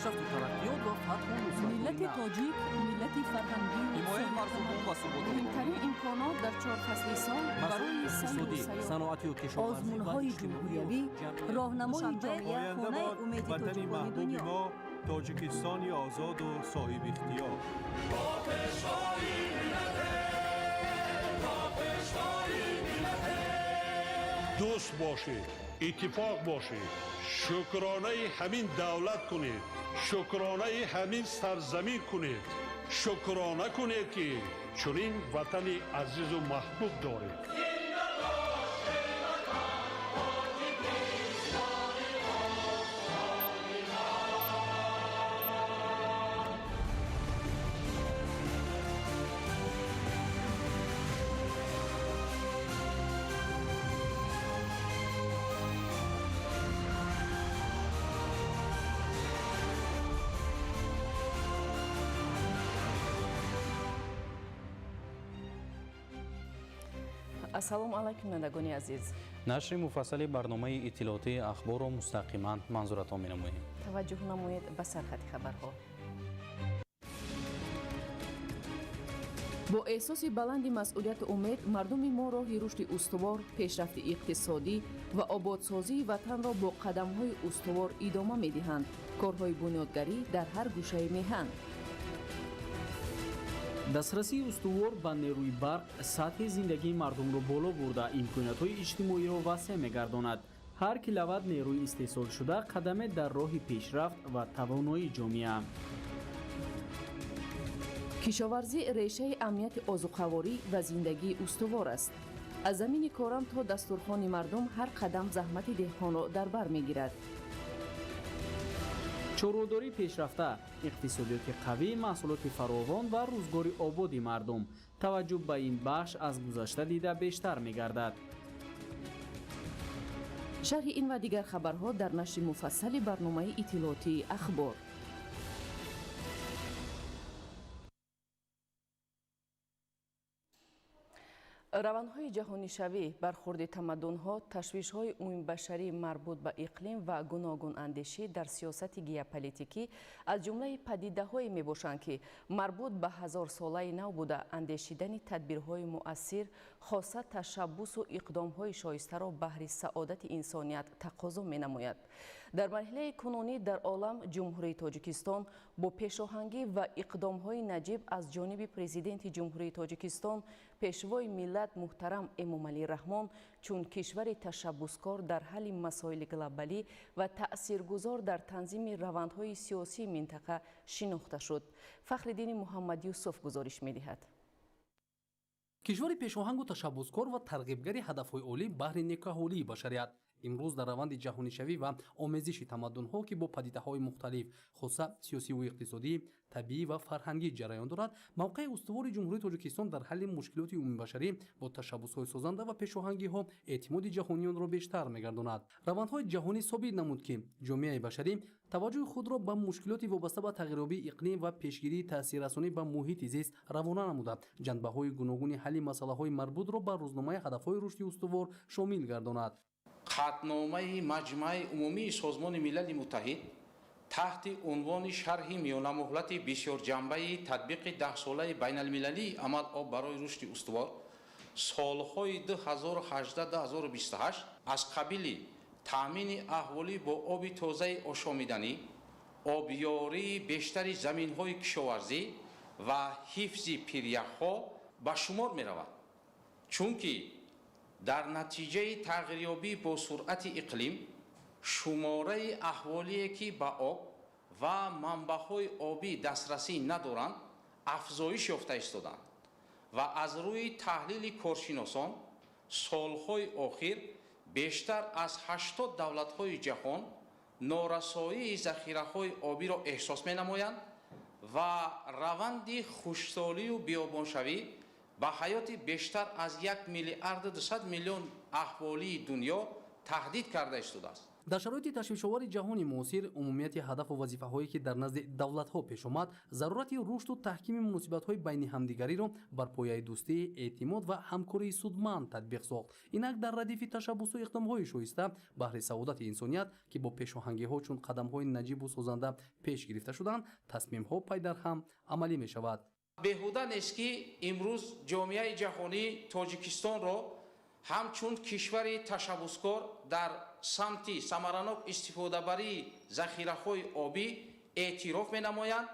پیشرفت و ترقیات و فتح و نصرت ملت تاجیک ملت فرهنگی حمایت مردم و ثبات مهمترین امکانات در 4 فصل سال برای سیر و سیاحت، صنعتی و کشاورزی و آزمون‌های جمهوریوی، راهنمای جامعه آینده خانه باد امید وطن تاجیکان محبوب دنیا. ما تاجیکستانی آزاد و صاحب اختیار. دوست باشید، اتفاق باشید، شکرانه همین دولت کنید، شکرانه همین سرزمین کنید، شکرانه کنید که چنین وطن عزیز و محبوب دارید. ассалому алайкум нандагони азиз. нашри муфассали барномаи иттилоотии ахборро мустақиман манзуратон менамоем. таваҷҷӯҳ намоед ба сархати хабарҳо. бо эҳсоси баланди масъулияти умед мардуми мо роҳи рушди устувор, пешрафти иқтисодӣ ва ободсозии ватанро бо қадамҳои устувор идома медиҳанд. корҳои бунёдгарӣ дар ҳар гӯшаи меҳан. дастрасии устувор ба нерӯи барқ сатҳи зиндагии мардумро боло бурда имкониятҳои иҷтимоиро васеъ мегардонад. ҳар киловатт нерӯи истеҳсолшуда қадаме дар роҳи пешрафт ва тавоноии ҷомеа. кишоварзӣ решаи амнияти озуқаворӣ ва зиндагии устувор аст. аз замини корам то дастурхони мардум ҳар қадам заҳмати деҳқонро дар бар мегирад. чородорӣ пешрафта, иқтисодиёти қавӣ, маҳсулоти фаровон ва рӯзгори ободи мардум. таваҷҷӯҳ ба ин бахш аз гузашта дида бештар мегардад. шарҳи ин ва дигар хабарҳо дар нашри муфассали барномаи иттилоотии ахбор. равандҳои ҷаҳонишавӣ, бархурди тамаддунҳо, ташвишҳои умумибашарӣ марбут ба иқлим ва гуногунандешӣ дар сиёсати геополитикӣ аз ҷумлаи падидаҳое мебошанд, ки марбут ба ҳазорсолаи нав буда андешидани тадбирҳои муассир, хоса ташаббусу иқдомҳои шоистаро баҳри саодати инсоният тақозо менамояд. дар марҳилаи кунунӣ дар олам ҷумҳурии Тоҷикистон бо пешоҳангӣ ва иқдомҳои наҷиб аз ҷониби президенти ҷумҳурии Тоҷикистон, пешвои миллат муҳтарам Эмомалӣ Раҳмон чун кишвари ташаббускор дар ҳалли масоили глобалӣ ва таъсиргузор дар танзими равандҳои сиёсии минтақа шинохта шуд. Фахриддини Муҳаммад Юсуф гузориш медиҳад. кишвари пешоҳангу ташаббускор ва тарғибгари ҳадафҳои олӣ баҳри некаҳолии башарият имрӯз дар раванди ҷаҳонишавӣ ва омезиши тамаддунҳо ки бо падидаҳои мухталиф хуса сиёсиву иқтисодӣ, табиӣ ва фарҳангӣ ҷараён дорад, мавқеи устувори ҷумҳурии Тоҷикистон дар ҳалли мушкилоти умумибашарӣ бо ташаббусҳои созанда ва пешоҳангиҳо эътимоди ҷаҳониёнро бештар мегардонад. равандҳои ҷаҳонӣ собит намуд, ки ҷомеаи башарӣ таваҷҷӯҳи худро ба мушкилоти вобаста ба тағйирёбии иқлим ва пешгирии таъсиррасонӣ ба муҳити зист равона намуда, ҷанбаҳои гуногуни ҳалли масъалаҳои марбутро ба рӯзномаи ҳадафҳои рушди устувор шомил гардонад. қатномаи маҷмӯи умумии Созмони Милали Муттаҳид таҳти унвони шарҳи миёнамуҳлати бисёрҷанбаи татбиқи 10-солаи байналмилалии амалоб барои рушди устувор солҳои 2018-2028 аз қабили таъмини аҳволӣ бо оби тозаи ошомиданӣ, обёрии бештари заминҳои кишоварзӣ ва ҳифзи пиряхҳо ба шумор меравад. чунки дар натиҷаи тағйирёбӣ бо суръати иқлим, шумораи аҳволие ки ба об ва манбаъҳои обӣ дастрасӣ надоранд, афзоиш ёфта истоданд ва аз рӯи таҳлили коршиносон солҳои охир бештар аз 80 давлатҳои ҷаҳон норасоии захираҳои обиро эҳсос менамоянд ва раванди хушксолию биёбоншавӣ ба ҳаёти бештар аз 1,2 миллион аҳволии дунё таҳдид карда истодааст. дар шароити ташвишовари ҷаҳони муосир умумияти ҳадафу вазифаҳое ки дар назди давлатҳо пеш омад зарурати рушду таҳкими муносибатҳои байни ҳамдигариро бар пояи дӯстӣ эътимод ва ҳамкории судманд татбиқ сохт. инак дар радифи ташаббусу иқдомҳои шоиста баҳри саодати инсоният ки бо пешоҳангиҳо чун қадамҳои наҷибу созанда пеш гирифта шуданд тасмимҳо пай дар ҳам амалӣ мешавад. беҳуда нест ки имрӯз ҷомеаи ҷаҳонӣ тоҷикистонро ҳамчун кишвари ташаббускор дар самти самаранок истифодабарии захираҳои обӣ эътироф менамоянд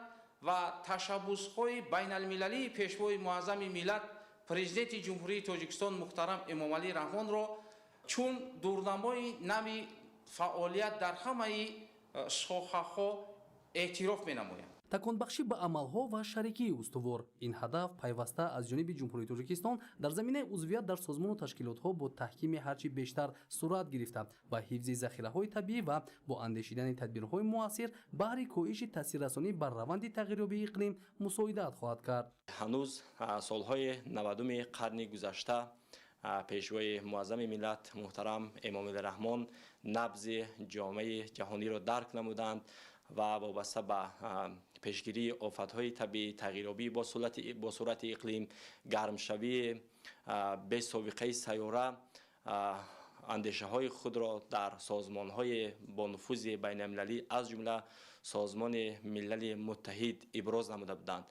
ва ташаббусҳои байналмилалии пешвои муаззами миллат президенти ҷумҳурии тоҷикистон муҳтарам эмомалӣ раҳмонро чун дурнамои нави фаъолият дар ҳамаи соҳаҳо эътироф менамоянд. таконбахшӣ ба амалҳо ва шарикии устувор ин ҳадаф пайваста аз ҷониби ҷумҳурии тоҷикистон дар заминаи узвият дар созмону ташкилотҳо бо таҳкими ҳарчи бештар сурат гирифта ба ҳифзи захираҳои табиӣ ва бо андешидани тадбирҳои муассир баҳри коҳиши таъсиррасонӣ бар раванди тағйирёбии иқлим мусоидат хоҳад кард. ҳанӯз солҳои 90-уми қарни гузашта пешвои муаззами миллат муҳтарам эмомалӣ раҳмон набзи ҷомеаи ҷаҳониро дарк намуданд ва вобаста ба пешгирии офатҳои табиӣ, тағйирёбӣ бо сурати иқлим, гармшавии бесобиқаи сайёра андешаҳои худро дар созмонҳои бо нуфузи байналмилалӣ аз ҷумла созмони милали муттаҳид иброз намуда буданд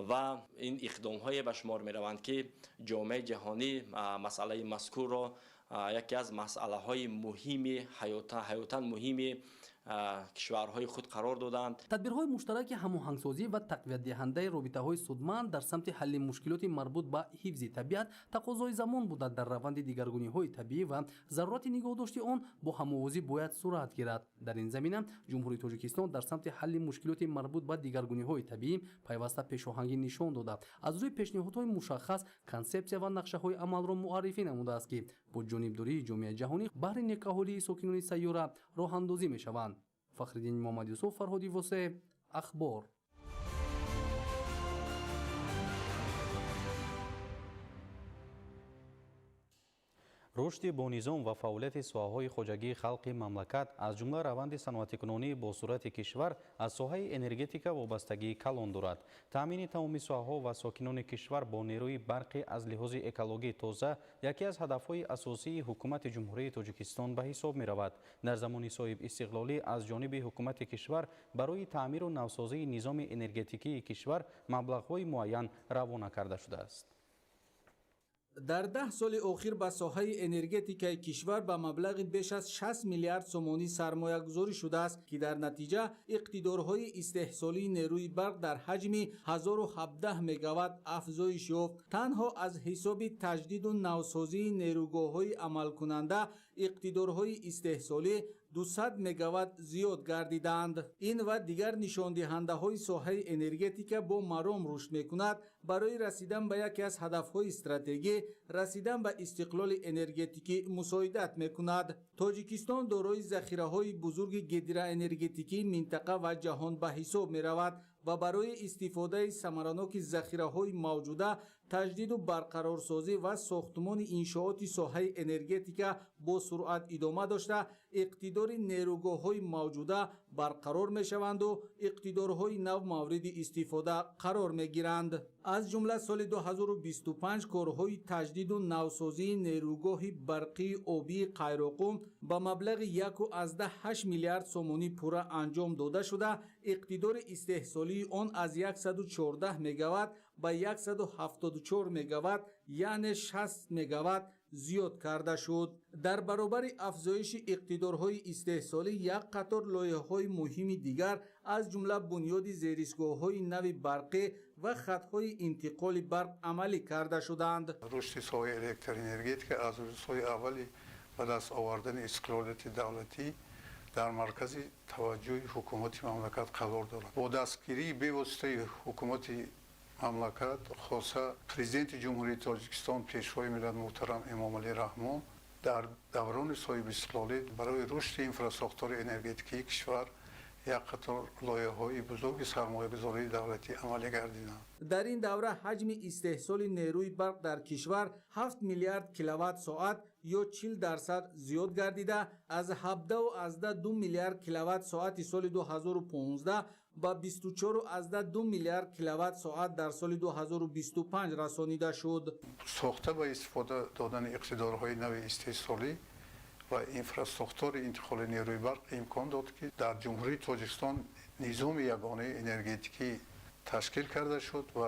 ва ин иқдомҳое ба шумор мераванд ки ҷомеаи ҷаҳонӣ масъалаи мазкурро яке аз масъалаҳои муҳими ҳаётан муҳими кишварҳои худ қарор доданд. тадбирҳои муштараки ҳамоҳангсозӣ ва тақвиятдиҳандаи робитаҳои судманд дар самти ҳалли мушкилоти марбут ба ҳифзи табиат тақозои замон буда дар раванди дигаргуниҳои табиӣ ва зарурати нигоҳдошти он бо ҳамовозӣ бояд сурат гирад. дар ин замина ҷумҳурии тоҷикистон дар самти ҳалли мушкилоти марбут ба дигаргуниҳои табиӣ пайваста пешоҳангӣ нишон дода аз рӯи пешниҳодҳои мушаххас консепсия ва нақшаҳои амалро муаррифӣ намудааст ки бо ҷонибдории ҷомеаи ҷаҳонӣ баҳри некаҳолии сокинони сайёра роҳандозӣ мешаванд. фахриддин муҳаммад Юсуф, Фарҳоди Восе, Ахбор. рушди бонизом ва фаъолияти соҳаҳои хоҷагии халқи мамлакат аз ҷумла раванди саноатикунонӣ бо сурати кишвар аз соҳаи энергетика вобастагии калон дорад. таъмини тамоми соҳаҳо ва сокинони кишвар бо нерӯи барқӣ аз лиҳози экологӣ тоза яке аз ҳадафҳои асосии ҳукумати ҷумҳурии тоҷикистон ба ҳисоб меравад. дар замони соҳиб истиқлолӣ аз ҷониби ҳукумати кишвар барои таъмиру навсозии низоми энергетикии кишвар маблағҳои муайян равона карда шудааст. дар 10 соли охир ба соҳаи энергетикаи кишвар ба маблағи беш аз 60 миллиард сомонӣ сармоягузорӣ шудааст ки дар натиҷа иқтидорҳои истеҳсолии нерӯи барқ дар ҳаҷми 1017 мегаватт афзоиш ёфт. танҳо аз ҳисоби таҷдиду навсозии нерӯгоҳҳои амалкунанда иқтидорҳои истеҳсолӣ 200 мегаватт зиёд гардиданд. ин ва дигар нишондиҳандаҳои соҳаи энергетика бо маром рушд мекунад. барои расидан ба яке аз ҳадафҳои стратегӣ расидан ба истиқлоли энергетикӣ мусоидат мекунад. тоҷикистон дорои захираҳои бузурги гидроэнергетикии минтақа ва ҷаҳон ба ҳисоб меравад ва барои истифодаи самараноки захираҳои мавҷуда таҷдиду барқарорсозӣ ва сохтмони иншооти соҳаи энергетика бо суръат идома дошта иқтидори нерӯгоҳҳои мавҷуда барқарор мешаванду иқтидорҳои нав мавриди истифода қарор мегиранд. аз ҷумла соли 2025 корҳои таҷдиду навсозии нерӯгоҳи барқии обии қайроқум ба маблағи 1.8 миллиард сомонӣ пурра анҷом дода шуда иқтидори истеҳсолии он аз 114 мегаватт ба 174 мегаватт яъне 60 мегаватт зиёд карда шуд. дар баробари афзоиши иқтидорҳои истеҳсолӣ як қатор лоиҳаҳои муҳими дигар аз ҷумла бунёди зеристгоҳҳои нави барқӣ ва хатҳои интиқоли барқ амалӣ карда шуданд. рушди соҳаи электроэнергетика аз рӯзҳои аввали ба даст овардани истиқлолияти давлатӣ дар маркази таваҷҷӯҳи ҳукумати мамлакат қарор дорад. бо дастгирии бевоситаи ҳукумати мамлакат хоса президенти ҷумҳурии тоҷикистон пешвои миллат муҳтарам эмомалӣ раҳмон дар даврони соҳиби истиқлолӣ барои рушди инфраструктураи энергетикии кишвар як қатор лоиҳаҳои бузурги сармоягузории давлатӣ амалӣ гардиданд. дар ин давра ҳаҷми истеҳсоли нерӯи барқ дар кишвар 7 миллиард киловатт соат یا 40% زیاد گردیده از 17.2 میلیارد کیلووات ساعت سال 2015 به 24.2 میلیارد کیلووات ساعت در سال 2025 رسانیده شد. ساخته با استفاده دادن اقتدارهای نو استحصالی و اینفراستراکتور انتقال نیروی برق امکان داد که در جمهوری تاجیکستان نظام یگانه انرژتیکی تشکیل کرده شد و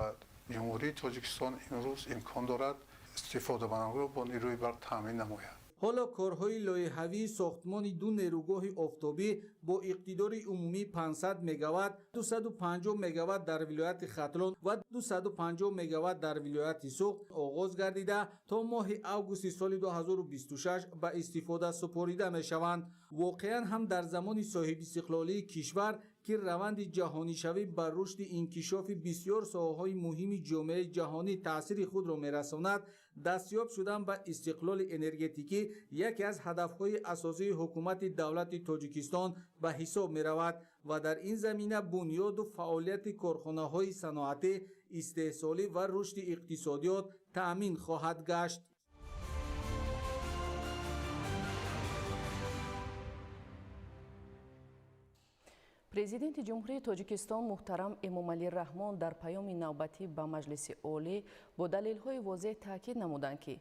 جمهوری تاجیکستان امروز امکان دارد استفاده کنندگان با نیروی برق تامین نماید. حالا کارهای لایحه‌ای ساختمان دو نیروگاه آفتابی با اقتدار عمومی 500 مگاوات، 250 مگاوات در ولایت ختلان و 250 مگاوات در ولایت سوخت آغاز گردیده تا ماه اوگوست سال 2026 به استفاده سپاریده می‌شوند. واقعا هم در زمان صاحب استقلالی کشور که روند جهانی شوی بر رشد انکشاف بسیار ساحه‌های مهم جامعه جهانی تأثیر خود را می‌رساند، دستیاب شدن به استقلال انرژتیکی یکی از هدف‌های اساسی حکومت دولت تاجیکستان به حساب می‌رود و در این زمینه بنیاد و فعالیت کارخانه‌های صنعتی، استحصالی و رشد اقتصادیات تأمین خواهد گشت. президенти ҷумҳурии тоҷикистон муҳтарам эмомалӣ раҳмон дар паёми навбатӣ ба маҷлиси олӣ бо далелҳои возеҳ таъкид намуданд ки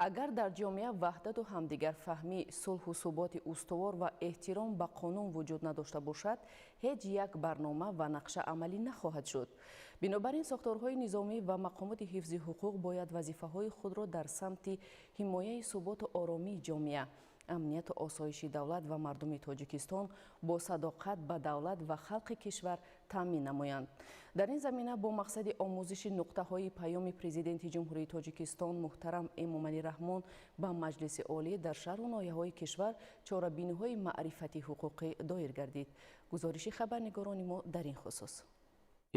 агар дар ҷомеа ваҳдату ҳамдигарфаҳмӣ сулҳу суботи устувор ва эҳтиром ба қонун вуҷуд надошта бошад, ҳеҷ як барнома ва нақша амалӣ нахоҳад шуд. бинобар ин сохторҳои низомӣ ва мақомоти ҳифзи ҳуқуқ бояд вазифаҳои худро дар самти ҳимояи суботу оромии ҷомеа, амнияту осоиши давлат ва мардуми тоҷикистон бо садоқат ба давлат ва халқи кишвар таъмин намоянд. дар ин замина бо мақсади омӯзиши нуқтаҳои паёми президенти ҷумҳурии тоҷикистон муҳтарам эмомалӣ раҳмон ба маҷлиси олӣ дар шаҳру ноҳияҳои кишвар чорабиниҳои маърифати ҳуқуқӣ доир гардид. гузориши хабарнигорони мо дар ин хусус.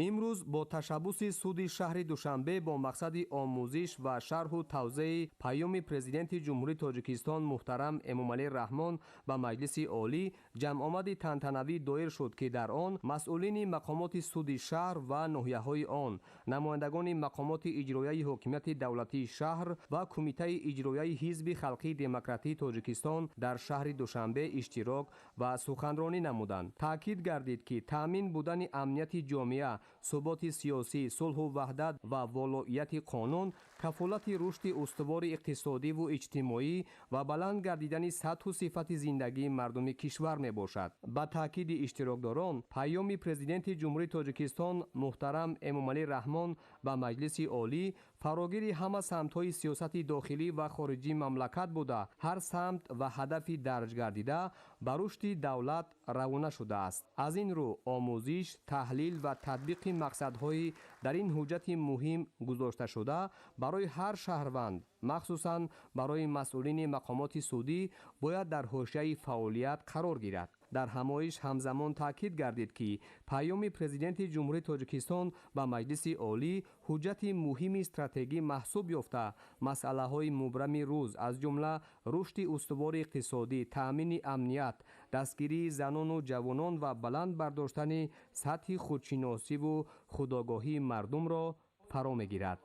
имрӯз бо ташаббуси суди шаҳри душанбе бо мақсади омӯзиш ва шарҳу тавзеъи паёми президенти ҷумҳурии тоҷикистон муҳтарам эмомалӣ раҳмон ба маҷлиси олӣ ҷамъомади тантанавӣ доир шуд ки дар он масъулини мақомоти суди шаҳр ва ноҳияҳои он, намояндагони мақомоти иҷроияи ҳокимияти давлатии шаҳр ва кумитаи иҷроияи ҳизби халқии демократии тоҷикистон дар шаҳри душанбе иштирок ва суханронӣ намуданд. таъкид гардид ки таъмин будани амнияти ҷомеа, суботи сиёсӣ, сулҳу ваҳдат ва волоияти қонун кафолати рушди устувори иқтисодиву иҷтимоӣ ва баланд гардидани сатҳу сифати зиндагии мардуми кишвар мебошад. ба таъкиди иштирокдорон, паёми президенти ҷумҳурии тоҷикистон муҳтарам эмомалӣ раҳмон ба маҷлиси олӣ фарогири ҳама самтҳои сиёсати дохилӣ ва хориҷии мамлакат буда, ҳар самт ва ҳадафи дарҷ гардида ба рушди давлат равона шудааст. аз ин рӯ омӯзиш, таҳлил ва татбиқи мақсадҳои дар ин ҳуҷҷати муҳим гузошташуда барои ҳар шаҳрванд, махсусан барои масъулини мақомоти судӣ бояд дар ҳошияи фаъолият қарор гирад. дар ҳамоиш ҳамзамон таъкид гардид ки паёми президенти ҷумҳурии тоҷикистон ба маҷлиси олӣ ҳуҷҷати муҳими стратегӣ маҳсуб ёфта масъалаҳои мубрами рӯз, аз ҷумла рушди устувори иқтисодӣ, таъмини амният, дастгирии занону ҷавонон ва баланд бардоштани сатҳи худшиносиву худогоҳии мардумро фаро мегирад.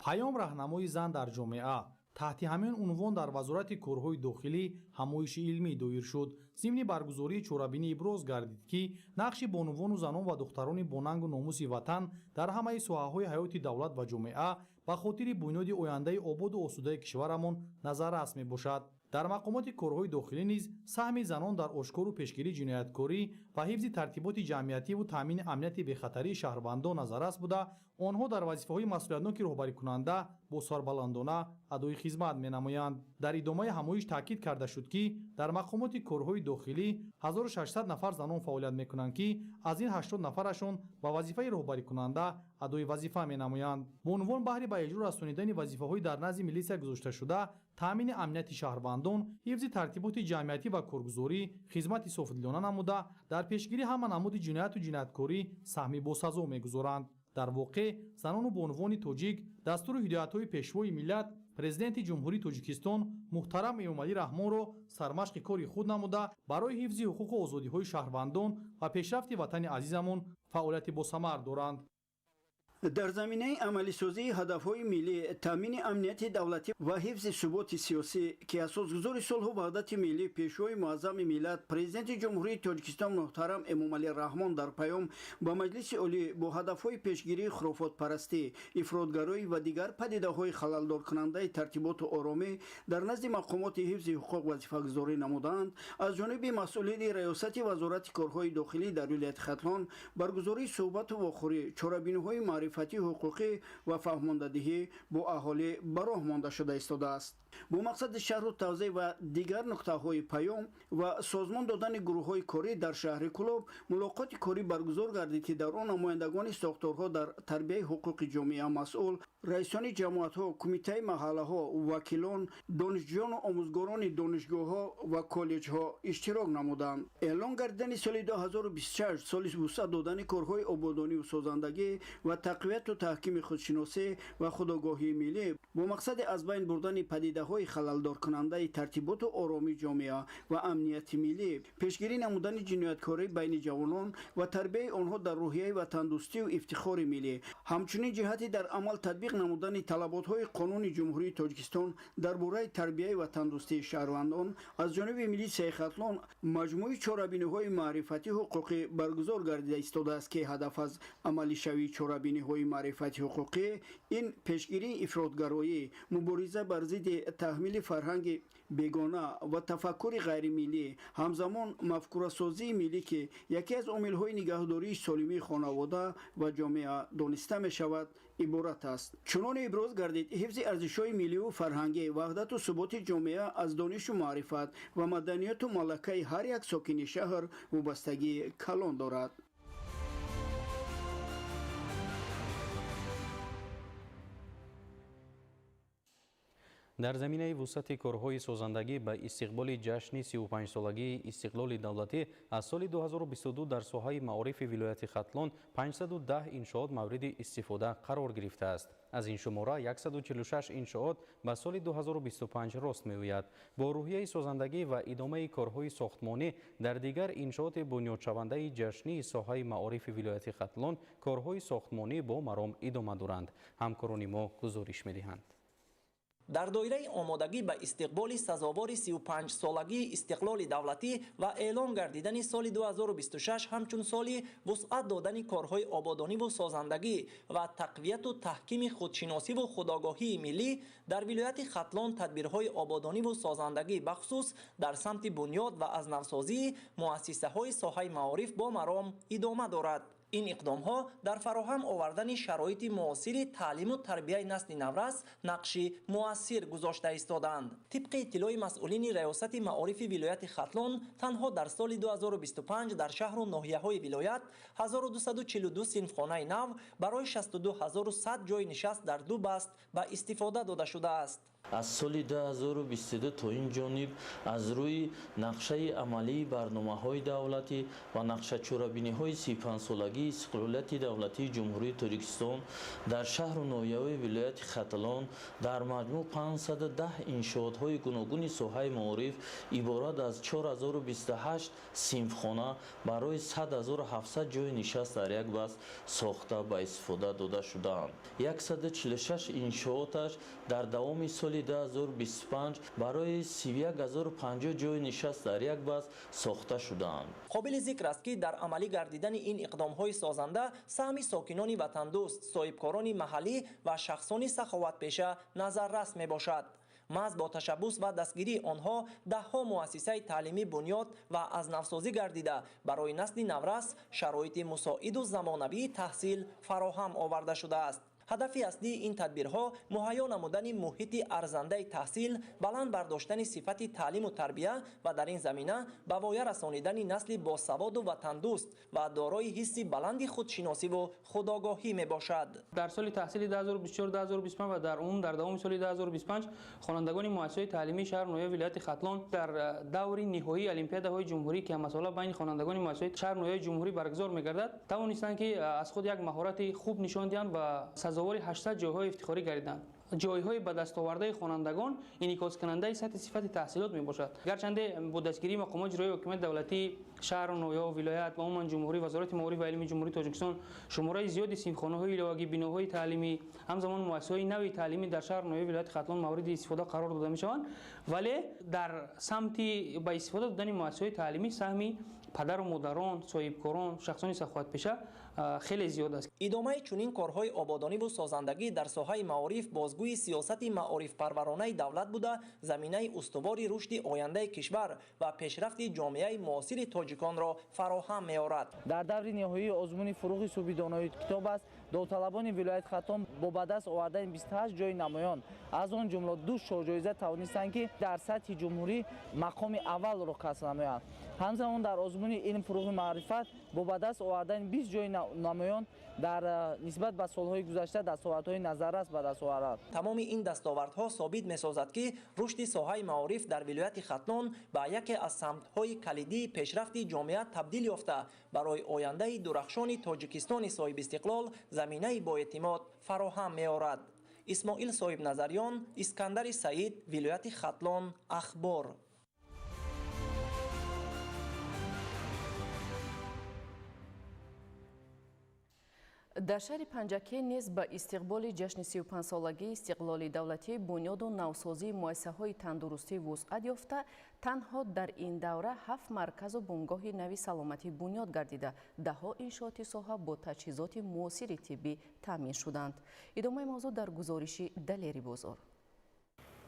паём раҳнамои зан дар ҷомеа таҳти ҳамин унвон дар вазорати корҳои дохилӣ ҳамоиши илмӣ доир шуд. зимни баргузории чорабинӣ иброз гардид ки нақши бонувону занон ва духтарони бонангу номуси ватан дар ҳамаи соҳаҳои ҳаёти давлат ва ҷомеа ба хотири бунёди ояндаи ободу осудаи кишварамон назаррас мебошад. дар мақомоти корҳои дохилӣ низ саҳми занон дар ошкору пешгирии ҷинояткорӣ ва ҳифзи тартиботи ҷамъиятиву таъмини амнияти бехатарии шаҳрвандон назаррас буда, онҳо дар вазифаҳои масъулиятноки роҳбарикунанда бо сарбаландона адои хизмат менамоянд. дар идомаи ҳамоиш таъкид карда шуд ки дар мақомоти корҳои дохилӣ 1600 нафар занон фаъолият мекунанд ки аз ин 80 нафарашон ба вазифаи роҳбарикунанда адои вазифа менамоянд. бо унвон баҳри ба эҷро расонидани вазифаҳои дар назди милисия гузошташуда, таъмини амнияти шаҳрвандон, ҳифзи тартиботи ҷамъиятӣ ва коргузорӣ, хизмати софдилона намуда, дар пешгирии ҳама намуди ҷинояту ҷинояткорӣ саҳми босазо мегузоранд. дар воқеъ, занону бонувони тоҷик дастури ҳидоятҳои пешвои миллат президенти ҷумҳурии тоҷикистон муҳтарам эмомалӣ раҳмонро сармашқи кори худ намуда барои ҳифзи ҳуқуқу озодиҳои шаҳрвандон ва пешрафти ватани азизамон фаъолияти босамар доранд. در زمینه عملی سازی هدفهای ملی، تامین امنیت دولتی و حفظ ثبات سیاسی که اساسگذار صلح و وحدت ملی پیشوای معظم ملت پرزیدنت جمهوری تاجیکستان محترم امامعلی رحمان در پیام با مجلس عالی با هدفهای پیشگیری خرافات پرستی، افراطگرایی و دیگر پدیده‌های خلل‌دار کننده ترتیبات و آرامی در نزد مقامات حفظ حقوق وظیفه‌گذاری نمودند. از جانب مسئولین ریاست وزارت کارهای داخلی در ولایت ختلان برگزاری صحبت و واخوری چاره‌بینی‌های معرفتی حقوقی و فهماندهی با اهالی براه مانده شده ایستاده است. با مقصد شهر و توزیع و دیگر نقطه‌های پیام و سازمان دادن گروه‌های کاری در شهر کلوب ملاقات کاری برگزار گردید که در آن نمایندگان ساختارها در تربیت حقوق جامعه مسئول، رئیسان جماعت‌ها، کمیته محله‌ها، وکیلان، دانشجویان و آموزگاران دانشگاه‌ها و کالج‌ها اشتراک نمودند. اعلان گردیدن سال 2026 سال وسعت دادن کارهای آبادانی و سازندگی و تقویت و تحکیم خودشناسی و خودآگاهی ملی با مقصد از بین بردن پدیده‌های خلل‌دار کننده ترتیبات و آرامی جامعه و امنیت ملی، پیشگیری نمودن جنایتکاری بین جوانان و تربیت آنها در روحیه و تندرستی و افتخار ملی، همچنین جهتی در عمل تطبیق نمودن طلبات‌های قانون جمهوری تاجیکستان درباره تربیت و تندرستی شهروندان از جانب ملیسیای ختلان مجموعه چاره‌بینی‌های معرفتی حقوقی برگزار گردیده ایستاده است که هدف از عملی شوی چاره‌بینی‌های معرفتی حقوقی این پیشگیری افراطگرایی، مبارزه بر ضد تحمیل فرهنگ بیگانه و تفکر غیر ملی، همزمان مفکوره سازی ملی که یکی از عامل‌های نگهداری سالمی خانواده و جامعه دانسته می شود عبارت است. چنان ابراز گردید حفظ ارزش‌های ملی و فرهنگی، وحدت و ثبات جامعه از دانش و معرفت و مدنیت و ملکه هر یک ساکن شهر وابستگی کلان دارد. در زمینه وسعت کارهای سازندگی به استقبال جشن 35 سالگی استقلال دولتی از سال 2022 در ساحه معارف ولایت ختلان 510 انشاءات مورد استفاده قرار گرفته است. از این شماره 146 انشاءات به سال 2025 راست می‌آید. با روحیه سازندگی و ادامه کارهای ساختمانی در دیگر انشاءات بنیادشونده جشنی ساحه معارف ولایت ختلان کارهای ساختمانی با مرام ادامه دارند. همکاران ما گزارش می‌دهند. در دایره آمادگی به استقبال سزاوار 35 سالگی استقلال دولتی و اعلام گردیدن سال 2026 همچون سالی وسعت دادن کارهای آبادانی و سازندگی و تقویت و تحکیم خودشناسی و خودآگاهی ملی در ولایت ختلان تدبیرهای آبادانی و سازندگی بخصوص در سمت بنیاد و از نوسازی مؤسسه های ساحه معارف با مرام ادامه دارد. این اقدام ها در فراهم آوردن شرایط معاصر تعلیم و تربیت نسل نورس نقشی مؤثر گذاشته ایستادند. طبق اطلاع مسئولین ریاست معارف ولایت ختلان تنها در سال 2025 در شهر و ناحیه های ولایت 1242 صنفخانه نو برای 62100 جای نشست در دو بست به استفاده داده شده است. از سال 2022 تا این جانب از روی نقشه عملی برنامه‌های دولتی و نقشه چاره‌بینی‌های 35 سالگی استقلالیت دولتی جمهوری تاجیکستان در شهر و ناحیه‌های ولایت ختلان در مجموع 510 انشاءات‌های گوناگون ساحه معارف عبارت از 4028 صنفخانه برای 100700 جای نشست در یک بست ساخته به استفاده داده شدند. 146 انشاءاتش در دوام سال 2025 برای 31050 جای نشست در یک بست ساخته شدند. قابل ذکر است که در عملی گردیدن این اقدام‌های سازنده سهم ساکنان وطن دوست، صاحبکاران محلی و شخصان سخاوت پیشه نظررس میباشد. محض با تشبث و دستگیری آنها دهها مؤسسه تعلیمی بنیاد و از نوسازی گردیده برای نسل نورس شرایط مساعد و زمانوی تحصیل فراهم آورده شده است. هدف اصلی این تدبیرها مهیا نمودن محیط ارزنده تحصیل، بلند برداشتن صفت تعلیم و تربیه و در این زمینه به وای رسانیدن نسل باسواد و وطن دوست و دارای حس بلند خودشناسی و خودآگاهی می باشد. در سال تحصیلی 2024-2025 و در دوام سال 2025 خوانندگان مؤسسه تعلیمی شهر نویه ولایت ختلان در دور نهایی المپیادهای جمهوری که مسابقه بین خوانندگان مؤسسه شهر نویه جمهوری برگزار می‌گردد توانستند که از خود یک مهارت خوب نشان دهند و سزاوار 800 جایهای افتخاری گردیدند. جایهای به دست آورده خوانندگان انعکاس کننده سطح صفت تحصیلات می باشد. گرچنده با دستگیری مقامات اجرایی حکومت دولتی شهر و نویا و ولایت و عموما جمهوری وزارت معارف و علم جمهوری تاجیکستان شماره زیادی صنفخانه‌های ایلاگی بناهای تعلیمی همزمان مؤسسه‌های نوی تعلیمی در شهر نویا ولایت ختلان مورد استفاده قرار داده می شوند، ولی در سمت با استفاده دادن مؤسسه‌های تعلیمی سهمی پدر و مادران، صاحبکاران، شخصان سخاوت پیشه خیلی زیاد است. ادامه چنین کارهای آبادانی و سازندگی در ساحه معارف بازگوی سیاست معارف پرورانه دولت بوده، زمینه استواری رشد آینده کشور و پیشرفت جامعه معاصر تاجیکان را فراهم می‌آورد. در دور نهایی آزمون فروغ صوبی دانایی کتاب است، داوطلبان ولایت ختلان با به دست آوردن 28 جای نمایان از آن جمله 2 شاهجایزه توانستند که در سطح جمهوری مقام اول را کسب نمایند. همزمان در آزمون علم فروغ معرفت با به دست آوردن 20 جای نمایان در نسبت به سالهای گذشته دستاوردهای نظررس به دست آورد. تمام این دستاوردها ثابت می‌سازد که رشد ساحه معارف در ولایت ختلان به یکی از سمت‌های کلیدی پیشرفت جامعه تبدیل یافته برای آینده درخشان تاجیکستان صاحب استقلال زمینه با اعتماد فراهم می‌آورد. اسماعیل صاحب نظریان، اسکندر سعید، ولایت ختلان، اخبار. در شهر پنجکه نیز به استقبال جشن 35 سالگی استقلال دولتی بنیاد و نوسازی مؤسسه‌های تندرستی وسعت یافته تنها در این دوره 7 مرکز و بنگاه نوی سلامتی بنیاد گردیده، ده‌ها انشاءات ساحه با تجهیزات معاصر طبی تامین شدند. ادامه موضوع در گزارش دلیری بازار.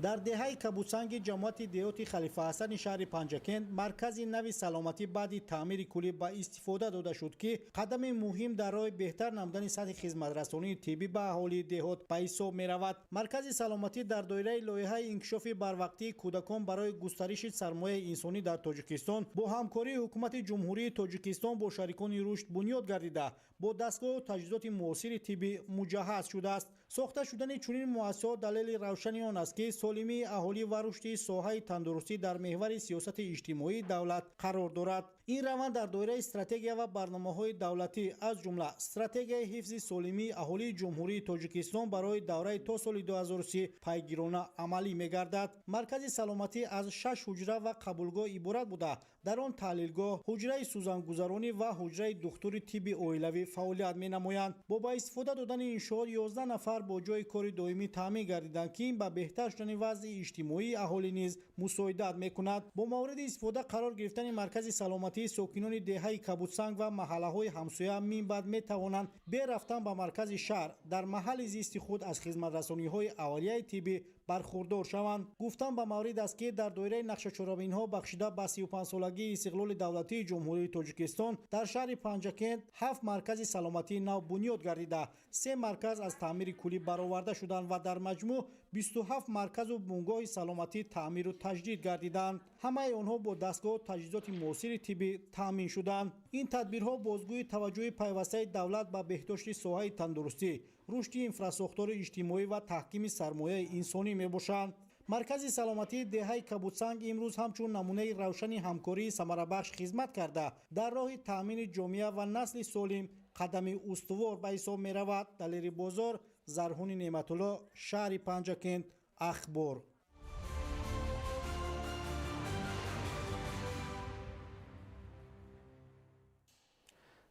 در دهه کبوتسنگ جماعت دیوتی خلیفه حسن شهر پنجکند مرکز نوی سلامتی بعد تعمیر کلی با استفاده داده شد که قدم مهم در راه بهتر نمودن سطح خدمت رسانی طبی به اهالی دهات به حساب می رود. مرکز سلامتی در دایره لایحه انکشاف بروقتی کودکان برای گسترش سرمایه انسانی در تاجیکستان با همکاری حکومت جمهوری تاجیکستان با شریکان رشد بنیاد گردیده با دستگاه و تجهیزات معاصر طبی مجهز شده است. ساخته شدن چنین مؤسسات دلیل روشنی آن است که سالمی اهالی و رشد ساحه تندرستی در محور سیاست اجتماعی دولت قرار دارد. این روند در دایره استراتژی و برنامه‌های دولتی از جمله استراتژی حفظ سالمی اهالی جمهوری تاجیکستان برای دوره تا سال 2030 پیگیرانه عملی می‌گردد. مرکز سلامتی از 6 حجره و قبولگاه عبارت بوده. در آن تحلیلگاه، حجره سوزنگذرانی و حجره دکتر طب اویلوی فعالیت می‌نمایند. با استفاده دادن انشاءات 11 نفر با جای کار دائمی تامین گردیدند که این به بهتر شدن وضع اجتماعی اهالی نیز مساعدت می‌کند. با مورد استفاده قرار گرفتن مرکز سلامتی ساکنان دهه کبوتسنگ و محله‌های همسایه من بعد می‌توانند به رفتن به مرکز شهر در محل زیست خود از خدمت رسانی‌های اولیه طبی برخوردار شوند. گفتم به مورد است که در دایره نقشه چرابین‌ها بخشیده به 35 سالگی استقلال دولتی جمهوری تاجیکستان در شهر پنجکند 7 مرکز سلامتی نو بنیاد گردیده، 3 مرکز از تعمیر کلی برآورده شدند و در مجموع 27 مرکز و بنگاه سلامتی تعمیر و تجدید گردیدند. همه آنها با دستگاه و تجهیزات معاصر طبی تامین شدند. این تدبیرها بازگوی توجه پیوسته دولت به بهداشت ساحه تندرستی، رشد انفراستراکچور اجتماعی و تحکیم سرمایه انسانی میباشند. مرکز سلامتی دهه کبوتسنگ امروز همچون نمونه روشن همکاری ثمربخش خدمت کرده در راه تامین جامعه و نسل سالم قدم استوار به حساب می رود. دلیری بازار، زرهون نعمت الله، شهر پنجکند، اخبار.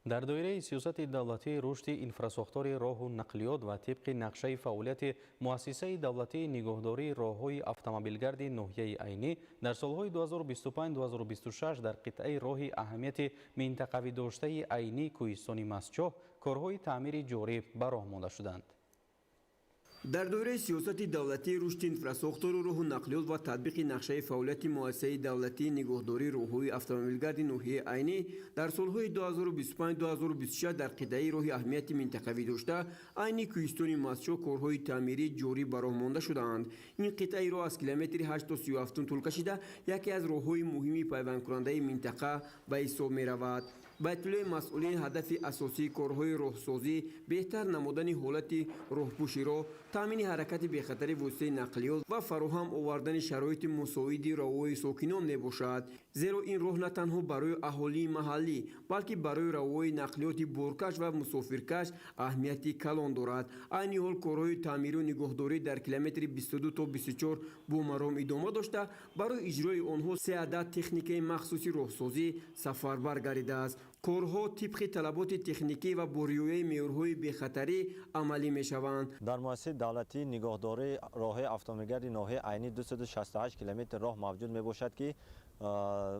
در دایره سیاست دولتی رشد انفراستراکچور راه و نقلیات و طبق نقشه فعالیت مؤسسه دولتی نگهداری راههای اتومبیلگرد ناحیه عینی در سالهای 2025-2026 در قطعه راه اهمیت منطقوی داشته عینی کوهستان مسچو کارهای تعمیر جاری به راه مانده شدند. در دوره سیاست دولتی رشد انفراستراکچور راه و نقلیات و تطبیق نقشه فعالیت مؤسسه دولتی نگهداری راههای اتومبیلگرد ناحیه عینی در سالهای 2025-2026 در قطعه راه اهمیت منطقوی داشته عینی کوهستان مسچو کارهای تعمیری جاری به راه مانده شدند. این قطعه راه از کیلومتر 8 تا 37 طول کشیده یکی از راههای مهمی پیوند کننده منطقه به حساب می رود. بیت‌الله مسئولین هدف اساسی کارهای راهسازی بهتر نمودن حالت راهپوشی را، تامین حرکت بخطر وسیله نقلیات و فراهم آوردن شرایط مساعد روای ساکنان میباشد، زیرا این راه نه تنها برای اهالی محلی بلکه برای روای نقلیات بارکش و مسافرکش اهمیتی کلان دارد. عین حال کارهای تعمیر و نگهداری در کیلومتر 22 تا 24 بومرام ادامه داشته، برای اجرای آنها 3 عدد تکنیک مخصوصی راهسازی سفربر گردیده است. کارها طبق طلبات تکنیکی و با رعایت معیارهای بی‌خطری عملی می‌شوند. در مؤسسه دولتی نگهداری راه اتومبیلگرد ناحیه عینی 268 کیلومتر راه موجود میباشد که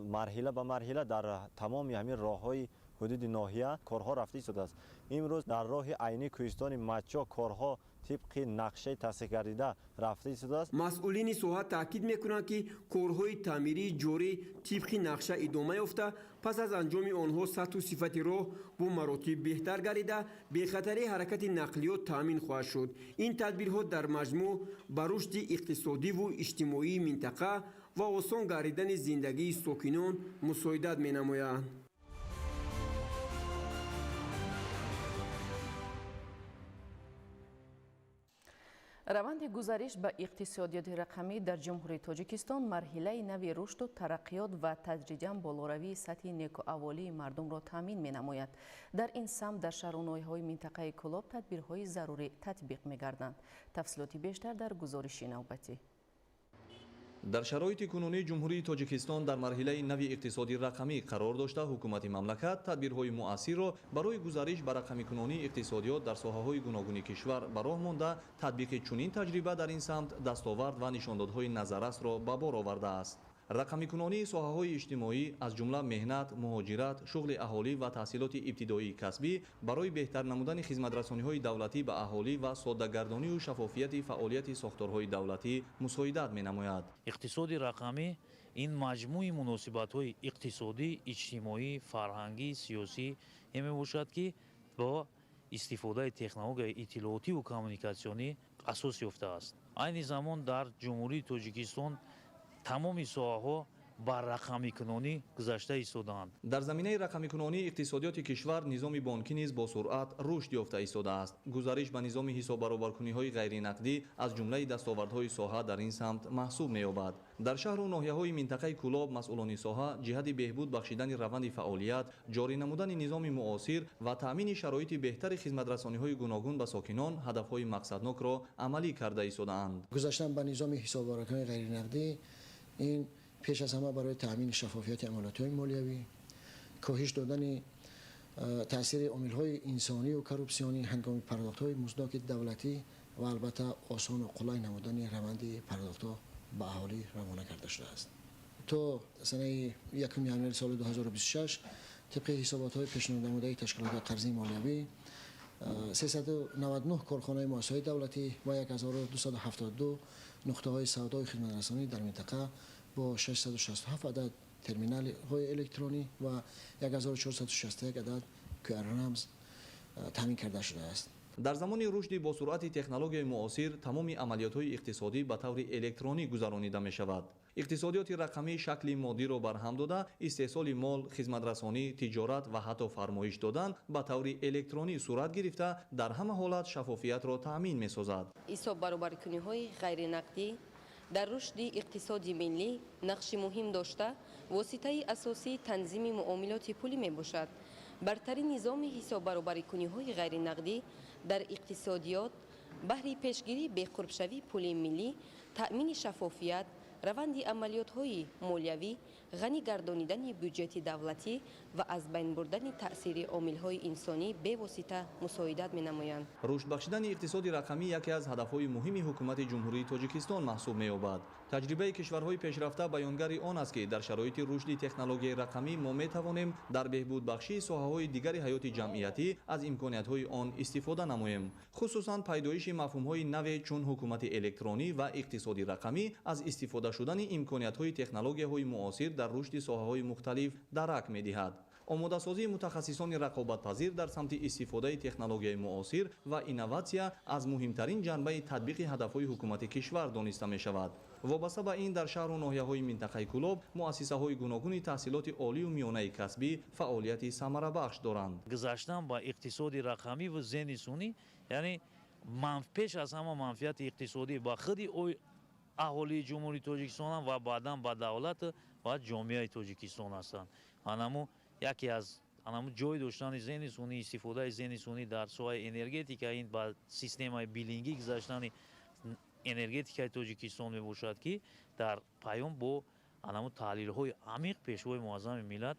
مرحله به مرحله در تمام همین راه‌های حدود ناحیه کارها رفته شده است. امروز در راه عینی کوهستان مچا کارها طبق نقشه تصحیح گردیده رفته شده است. مسئولین ساحه تاکید میکنند که کارهای تعمیری جاری طبق نقشه ادامه یافته، پس از انجام آنها سطح و صفت راه با مراتب بهتر گردیده به خطر حرکت نقلیات تامین خواهد شد. این تدبیرها در مجموع بر رشد اقتصادی و اجتماعی منطقه و آسان گردیدن زندگی ساکنان مساعدت مینمایند. روند گزارش به اقتصادیات رقمی در جمهوری تاجیکستان مرحله نوی رشد و ترقیات و تدریجاً بالوروی سطح نیکوالی مردم را تامین می‌نماید. در این سمت در شهر و ناحیه‌های منطقه کلاب تدبیرهای ضروری تطبیق می‌گردند. تفصیلات بیشتر در گزارش نوبتی. در شرایط کنونی جمهوری تاجیکستان در مرحله نوی اقتصادی رقمی قرار داشته، حکومت مملکت تدبیرهای مؤثر را برای گزارش به رقمی کنونی اقتصادیات در ساحه‌های گوناگون کشور به راه مانده، تطبیق چنین تجربه در این سمت دستاورد و نشاندادهای نظررس را به بار آورده است. رقمی کنونی ساحه‌های اجتماعی از جمله مهنت، مهاجرت، شغل اهالی و تحصیلات ابتدایی کسبی برای بهتر نمودن خدمت‌رسانی‌های دولتی به اهالی و ساده‌گردانی و شفافیت فعالیت ساختارهای دولتی مساعدت می‌نماید. اقتصادی رقمی این مجموعه مناسبت‌های اقتصادی، اجتماعی، فرهنگی، سیاسی میباشد که با استفاده تکنولوژی اطلاعاتی و کمونیکاسیونی اساس یافته است. این زمان در جمهوری تاجیکستان تمامی ساحه‌ها بر رقمی کنونی گذشته ایستاده‌اند. در زمینه رقمی کنونی اقتصادیات کشور نظام بانکی نیز با سرعت رشد یافته ایستاده است. گزارش به نظام حساب برآورکنی‌های غیر نقدی از جمله دستاوردهای ساحه در این سمت محسوب می‌یابد. در شهر و ناحیه‌های منطقه کلاب مسئولان ساحه جهت بهبود بخشیدن روند فعالیت، جاری نمودن نظام معاصر و تأمین شرایط بهتر خدمت‌رسانی‌های گوناگون به ساکنان هدف‌های مقصدناک را عملی کرده ایستاده‌اند. گذاشتن به نظام حساب برآورکنی غیر نقدی این پیش از همه برای تأمین شفافیت عملات‌های مالیوی، کاهش دادن تاثیر عامل‌های انسانی و کروپسیونی هنگام پرداخت‌های مزداک دولتی و البته آسان و قلای نمودن روند پرداخت‌ها به اهالی روانه کرده شده است. تا سنه 1 ژانویه سال 2026 طبق حسابات‌های پیشنهاد نموده تشکیلات قرضی مالیوی 399 کارخانه مؤسسات دولتی و 1272 نقطه‌های سودای خدمت‌رسانی در منطقه با 667 عدد ترمینال های الکترونی و 1461 عدد QR رمز تامین کرده شده است. در زمان رشد با سرعت تکنولوژی معاصر تمام عملیات‌های اقتصادی به طور الکترونی گذرانیده می‌شود. اقتصادیات رقمی شکل مادی را برهم داده، استحصال مال، خدمت‌رسانی، تجارت و حتی فرمایش دادن به طور الکترونی صورت گرفته در همه حالت شفافیت را تأمین می‌سازد. حساب برآورکنی‌های غیر نقدی در رشد اقتصادی ملی نقش مهم داشته، واسطه اساسی تنظیم معاملات پولی میباشد. برترین نظام حساب برآورکنی‌های غیر نقدی در اقتصادیات بهره پیشگیری به قربشوی پول ملی، تأمین شفافیت، روند عملیات‌های مالیوی، غنی گردانیدن بودجه دولتی و از بین بردن تأثیر عامل‌های انسانی به واسطه مساعدت می‌نمایند. رشد بخشیدن اقتصاد رقمی یکی از هدف‌های مهم حکومت جمهوری تاجیکستان محسوب می‌یابد. تجربه کشورهای پیشرفته بیانگر آن است که در شرایط رشد تکنولوژی رقمی ما می‌توانیم در بهبود بخشی ساحه‌های دیگر حیات جمعیتی از امکانات‌های آن استفاده نماییم. خصوصاً پیدایش مفهوم‌های نو چون حکومت الکترونی و اقتصادی رقمی از استفاده شدن امکانات‌های تکنولوژی‌های معاصر در رشد ساحه‌های مختلف درک می‌دهد. омодасозии мутахассисони рақобатпазир дар самти истифодаи технологияи муосир ва инноватсия аз муҳимтарин ҷанбаи татбиқи ҳадафҳои ҳукумати кишвар дониста мешавад. вобаста ба ин дар шаҳру ноҳияҳои минтақаи Кӯлоб муассисаҳои гуногуни таҳсилоти олию миёнаи касбӣ фаъолияти самарабахш доранд. гузаштан ба иқтисоди рақамӣ ва зени сунӣ, яъне пеш аз ҳама манфиати иқтисодӣ ба худи аҳолии ҷумҳурии Тоҷикистон ва баъдан ба давлат ва ҷомеаи Тоҷикистон ҳастанд. анаму яке аз ҷой доштани зени сунӣ, истифодаи зени сунӣ дар соҳаи энергетика, ин ба системаи билингӣ гузаштани энергетикаи Тоҷикистон мебошад, ки дар паём бо таҳлилҳои амиқ пешвои муаззами миллат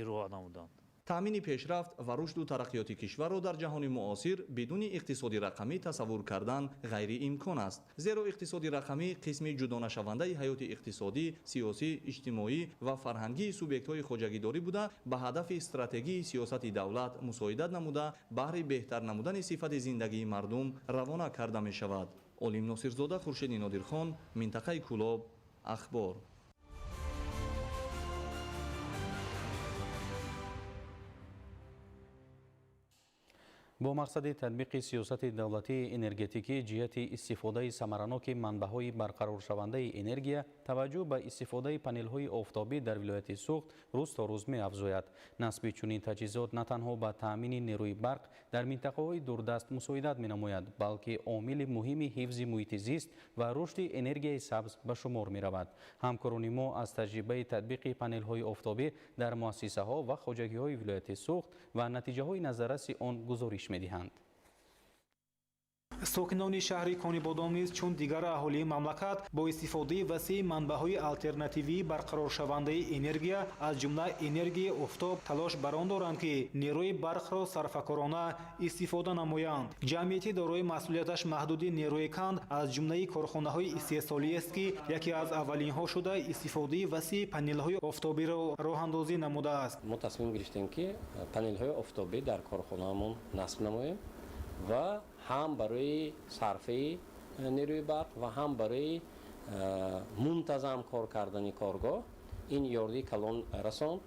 ироа намуданд. таъмини пешрафт ва рушду тараққиёти кишварро дар ҷаҳони муосир бидуни иқтисоди рақамӣ тасаввур кардан ғайриимкон аст. зеро иқтисоди рақамӣ қисми ҷудонашавандаи ҳаёти иқтисодӣ, сиёсӣ, иҷтимоӣ ва фарҳангии субъектҳои хоҷагидорӣ буда ба ҳадафи стратегии сиёсати давлат мусоидат намуда баҳри беҳтар намудани сифати зиндагии мардум равона карда мешавад. олим носирзода, хуршеди нодирхон, минтақаи Кӯлоб, ахбор. бо мақсади татбиқи сиёсати давлатии энергетикӣ ҷиҳати истифодаи самараноки манбаъҳои барқароршавандаи энергия, таваҷҷӯҳ ба истифодаи панелҳои офтобӣ дар вилояти Суғд рӯз то рӯз меафзояд. насби чунин таҷҳизот на танҳо ба таъмини нерӯи барқ дар минтақаҳои дурдаст мусоидат менамояд, балки омили муҳими ҳифзи муҳити зист ва рушди энергияи сабз ба шумор меравад. ҳамкорони мо аз таҷрибаи татбиқи панелҳои офтобӣ дар муассисаҳо ва хоҷагиҳои вилояти Суғд ва натиҷаҳои назарраси он гузориш медиҳанд. сокинони шаҳри Конибодон низ чун дигар аҳолии мамлакат бо истифодаи васеъи манбаъҳои алтернативии барқароршавандаи энергия аз ҷумла энергияи офтоб талош бар он доранд ки нерӯи барқро сарфакорона истифода намоянд. ҷамъияти дорои масъулияташ маҳдуди нерӯи канд аз ҷумлаи корхонаҳои истеҳсолиест ки яке аз аввалинҳо шуда истифодаи васеъи панелҳои офтобиро роҳандозӣ намудааст. мо тасмим гирифтем ки панелҳои офтобӣ дар корхонаамон насб намоем ва ҳам барои сарфаи нерӯи барқ ва ҳам барои мунтазам кор кардани коргоҳ ин ёрии калон расонд.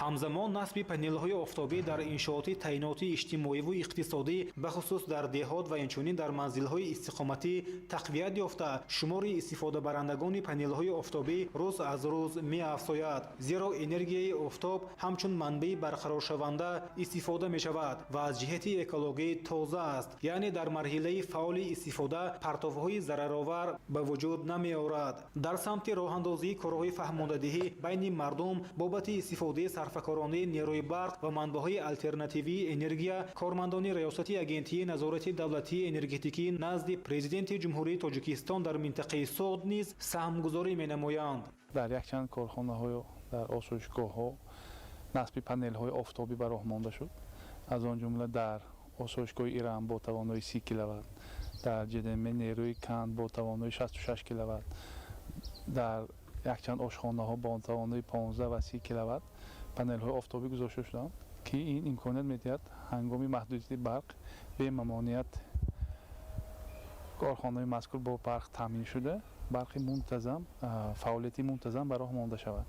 ҳамзамон насби панелҳои офтобӣ дар иншооти таъйиноти иҷтимоиву иқтисодӣ бахусус дар деҳот ва инчунин дар манзилҳои истиқоматӣ тақвият ёфта шумори истифодабарандагони панелҳои офтобӣ рӯз аз рӯз меафзояд, зеро энергияи офтоб ҳамчун манбаи барқароршаванда истифода мешавад ва аз ҷиҳати экологӣ тоза аст, яъне дар марҳилаи фаъоли истифода партовҳои зараровар ба вуҷуд намеорад. дар самти роҳандозии корҳои фаҳмондадиҳӣ байни мардум бобати истифодаи сарфакоронаи нерӯи барқ ва манбаъҳои алтернативии энергия, кормандони раёсати агентии назорати давлатии энергетикӣ назди президенти ҷумҳурии Тоҷикистон дар минтақаи Суғд низ саҳмгузорӣ менамоянд. дар якчанд корхонаҳо дар осоишгоҳҳо насби панелҳои офтобӣ ба роҳ монда шуд. аз он ҷумла дар осоишгоҳи Иран бо тавонои 30 киловатт, дар ҷедеме нерӯи Канд бо тавонои 66 киловатт, дар якчанд ошхонаҳо бо тавонои 15 ва 30 киловатт панелҳои офтобӣ гузошта шуданд, ки ин имконият медиҳад ҳангоми маҳдудияти барқ бемамоният корхонаи мазкур бо барқ таъмин шуда барқи мунтазам, фаъолияти мунтазам ба роҳ монда шавад.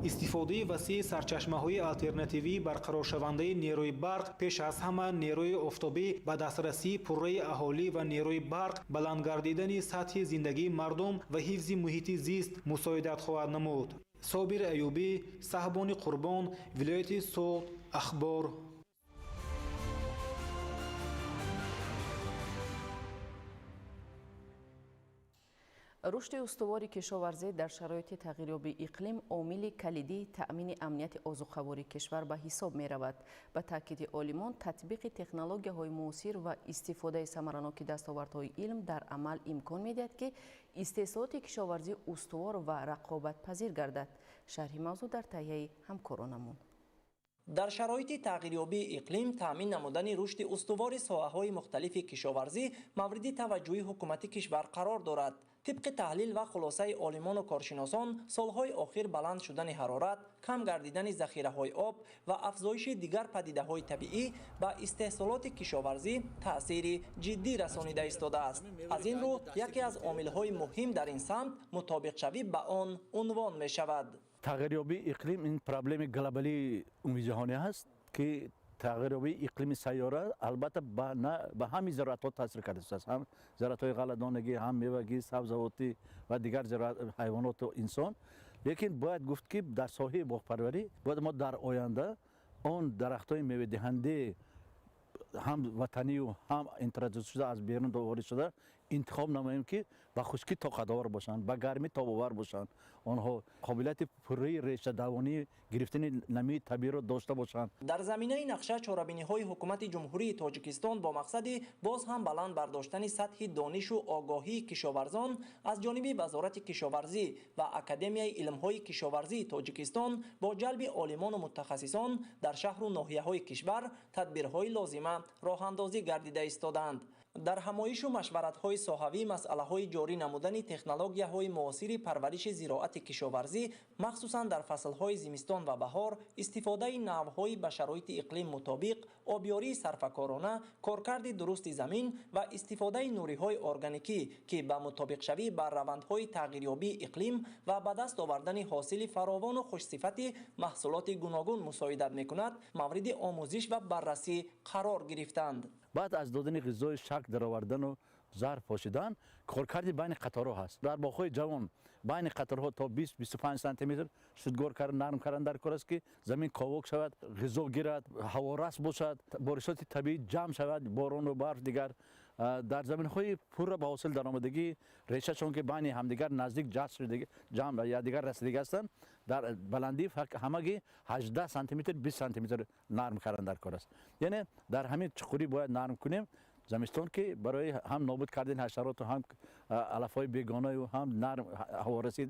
истифодаи васеъи сарчашмаҳои алтернативии барқароршавандаи нерӯи барқ пеш аз ҳама нерӯи офтобӣ ба дастрасии пурраи аҳолӣ ва нерӯи барқ баланд гардидани сатҳи зиндагии мардум ва ҳифзи муҳити зист мусоидат хоҳад намуд. собир аюбӣ, саҳбони қурбон, вилояти Суғд, ахбор. рушди устувори кишоварзӣ дар шароити тағйирёбии иқлим омили калидии таъмини амнияти озуқавории кишвар ба ҳисоб меравад. ба таъкиди олимон, татбиқи технологияҳои муосир ва истифодаи самараноки дастовардҳои илм дар амал имкон медиҳад ки истеҳсолоти кишоварзӣ устувор ва рақобатпазир гардад. шарҳи мавзӯъ дар таҳияи ҳамкоронамон. дар шароити тағйирёбии иқлим таъмин намудани рушди устувори соҳаҳои мухталифи кишоварзӣ мавриди таваҷҷӯҳи ҳукумати кишвар қарор дорад. тибқи таҳлил ва хулосаи олимону коршиносон, солҳои охир баланд шудани ҳарорат, кам гардидани захираҳои об ва афзоиши дигар падидаҳои табиӣ ба истеҳсолоти кишоварзӣ таъсири ҷиддӣ расонида истодааст. аз ин рӯ яке аз омилҳои муҳим дар ин самт мутобиқшавӣ ба он унвон мешавад. تغییریابی اقلیم این پرابلم گلوبالی عمومی جهانی است که تغییریابی اقلیم سیاره البته به همین ضرورت‌ها تاثیر کرده است. هم ضرورت‌های غله‌دانگی، هم میوگی، سبزیجاتی و دیگر حیوانات و انسان. لیکن باید گفت که در ساحه باغپروری باید ما در آینده اون درخت‌های میوه دهنده هم وطنی و هم اینترودوس شده از بیرون وارد شده انتخاب نماییم که با خشکی طاقت‌آور باشند، با گرمی تاب‌آور باشند، آنها قابلیت پروری ریشه دوانی گرفتن نمی طبیعی را داشته باشند. در زمینه نقشه چاره‌بینی‌های حکومت جمهوری تاجیکستان با مقصد باز هم بلند برداشتن سطح دانش و آگاهی کشاورزان از جانب وزارت کشاورزی و اکادمیای علم‌های کشاورزی تاجیکستان با جلب عالمان و متخصصان در شهر و ناحیه‌های کشور تدبیرهای لازمه راه‌اندازی گردیده ایستادند. در همایش و مشورت‌های ساحوی مسئله‌های جاری نمودن تکنولوژی‌های معاصر پرورش زراعت کشاورزی مخصوصاً در فصل‌های زمستان و بهار، استفاده نوع‌های به شرایط اقلیم مطابق، آبیاری صرفه‌کارانه، کارکرد درست زمین و استفاده نوری‌های ارگانیکی که به مطابق شوی بر روندهای تغییریابی اقلیم و به دست آوردن حاصل فراوان و خوش‌صفت محصولات گوناگون مساعدت می‌کند، مورد آموزش و بررسی قرار گرفتند. بعد از دادن غذای شک در آوردن و زهر پاشیدن کارکرد بین قطارها هست. در باغ‌های جوان بین قطارها تا 20-25 سانتی متر شدگار کردن نرم کردن در کار است که زمین کاوک شود، غذا گیرد، هوارس باشد، بارشات طبیعی جمع شود، باران و برف دیگر در زمین‌های پر به حاصل درآمدگی ریشه چون که بین همدیگر نزدیک جذب شده جمع یا دیگر رسیدگی هستند در بلندی همگی 18 سانتی متر 20 سانتی متر نرم کردن در کار است. یعنی در همین چخوری باید نرم کنیم زمستان که برای هم نابود کردن حشرات و هم علف‌های بیگانه و هم نرم هوارسی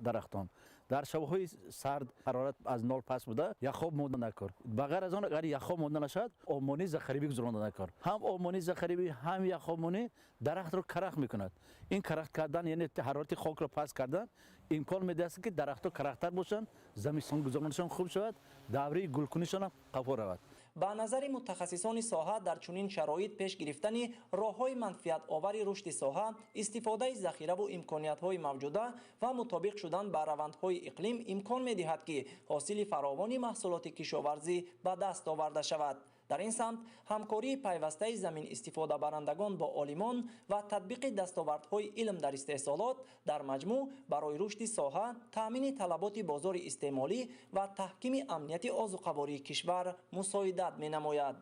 درختان. در شب‌های سرد حرارت از 0 پس بوده یک خواب مانده نکار. بغیر از آن اگر یک خواب مانده نشد آبمانی ذخیره‌ای گذرانده نکار. هم آبمانی ذخیره‌ای هم یک خوابمانی درخت را کرخ میکند. این کرخ کردن یعنی حرارت خاک را پس کردن امکان میده است که درخت‌ها کرختر باشند، زمستان گذرانشان خوب شود، دوره گلکنیشان هم قفا رود. با نظر متخصصان ساحه در چنین شرایط پیش گرفتن راه‌های منفعت آور رشد ساحه، استفاده از ذخیره و امکانیت‌های موجوده و مطابق شدن با روندهای اقلیم امکان می‌دهد که حاصل فراوان محصولات کشاورزی به دست آورده شود. در این سمت همکاری پیوسته زمین استفاده برندگان با عالمان و تطبیق دستاوردهای علم در استحصالات در مجموع برای رشد ساحه، تامین طلبات بازار استعمالی و تحکیم امنیت آذوقه‌واری کشور مساعدت می‌نماید.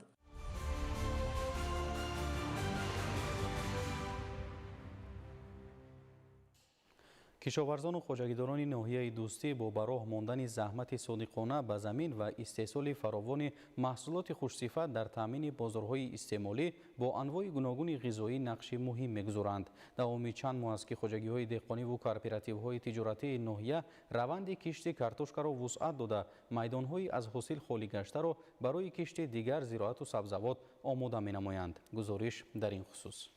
کشاورزان و خوجگیداران ناحیه دوستی با براه ماندن زحمت صادقانه به زمین و استحصال فراوان محصولات خوش‌صفت در تامین بازارهای استعمالی با انواع گوناگون غذایی نقش مهم می‌گذارند. دوام چند ماه است که خوجگی‌های دهقانی و کوآپراتیوهای تجارتی ناحیه روند کشت کارتوشک را وسعت داده میدان‌های از حاصل خالی گشته را برای کشت دیگر زراعت و سبزیجات آماده می‌نمایند. گزارش در این خصوص.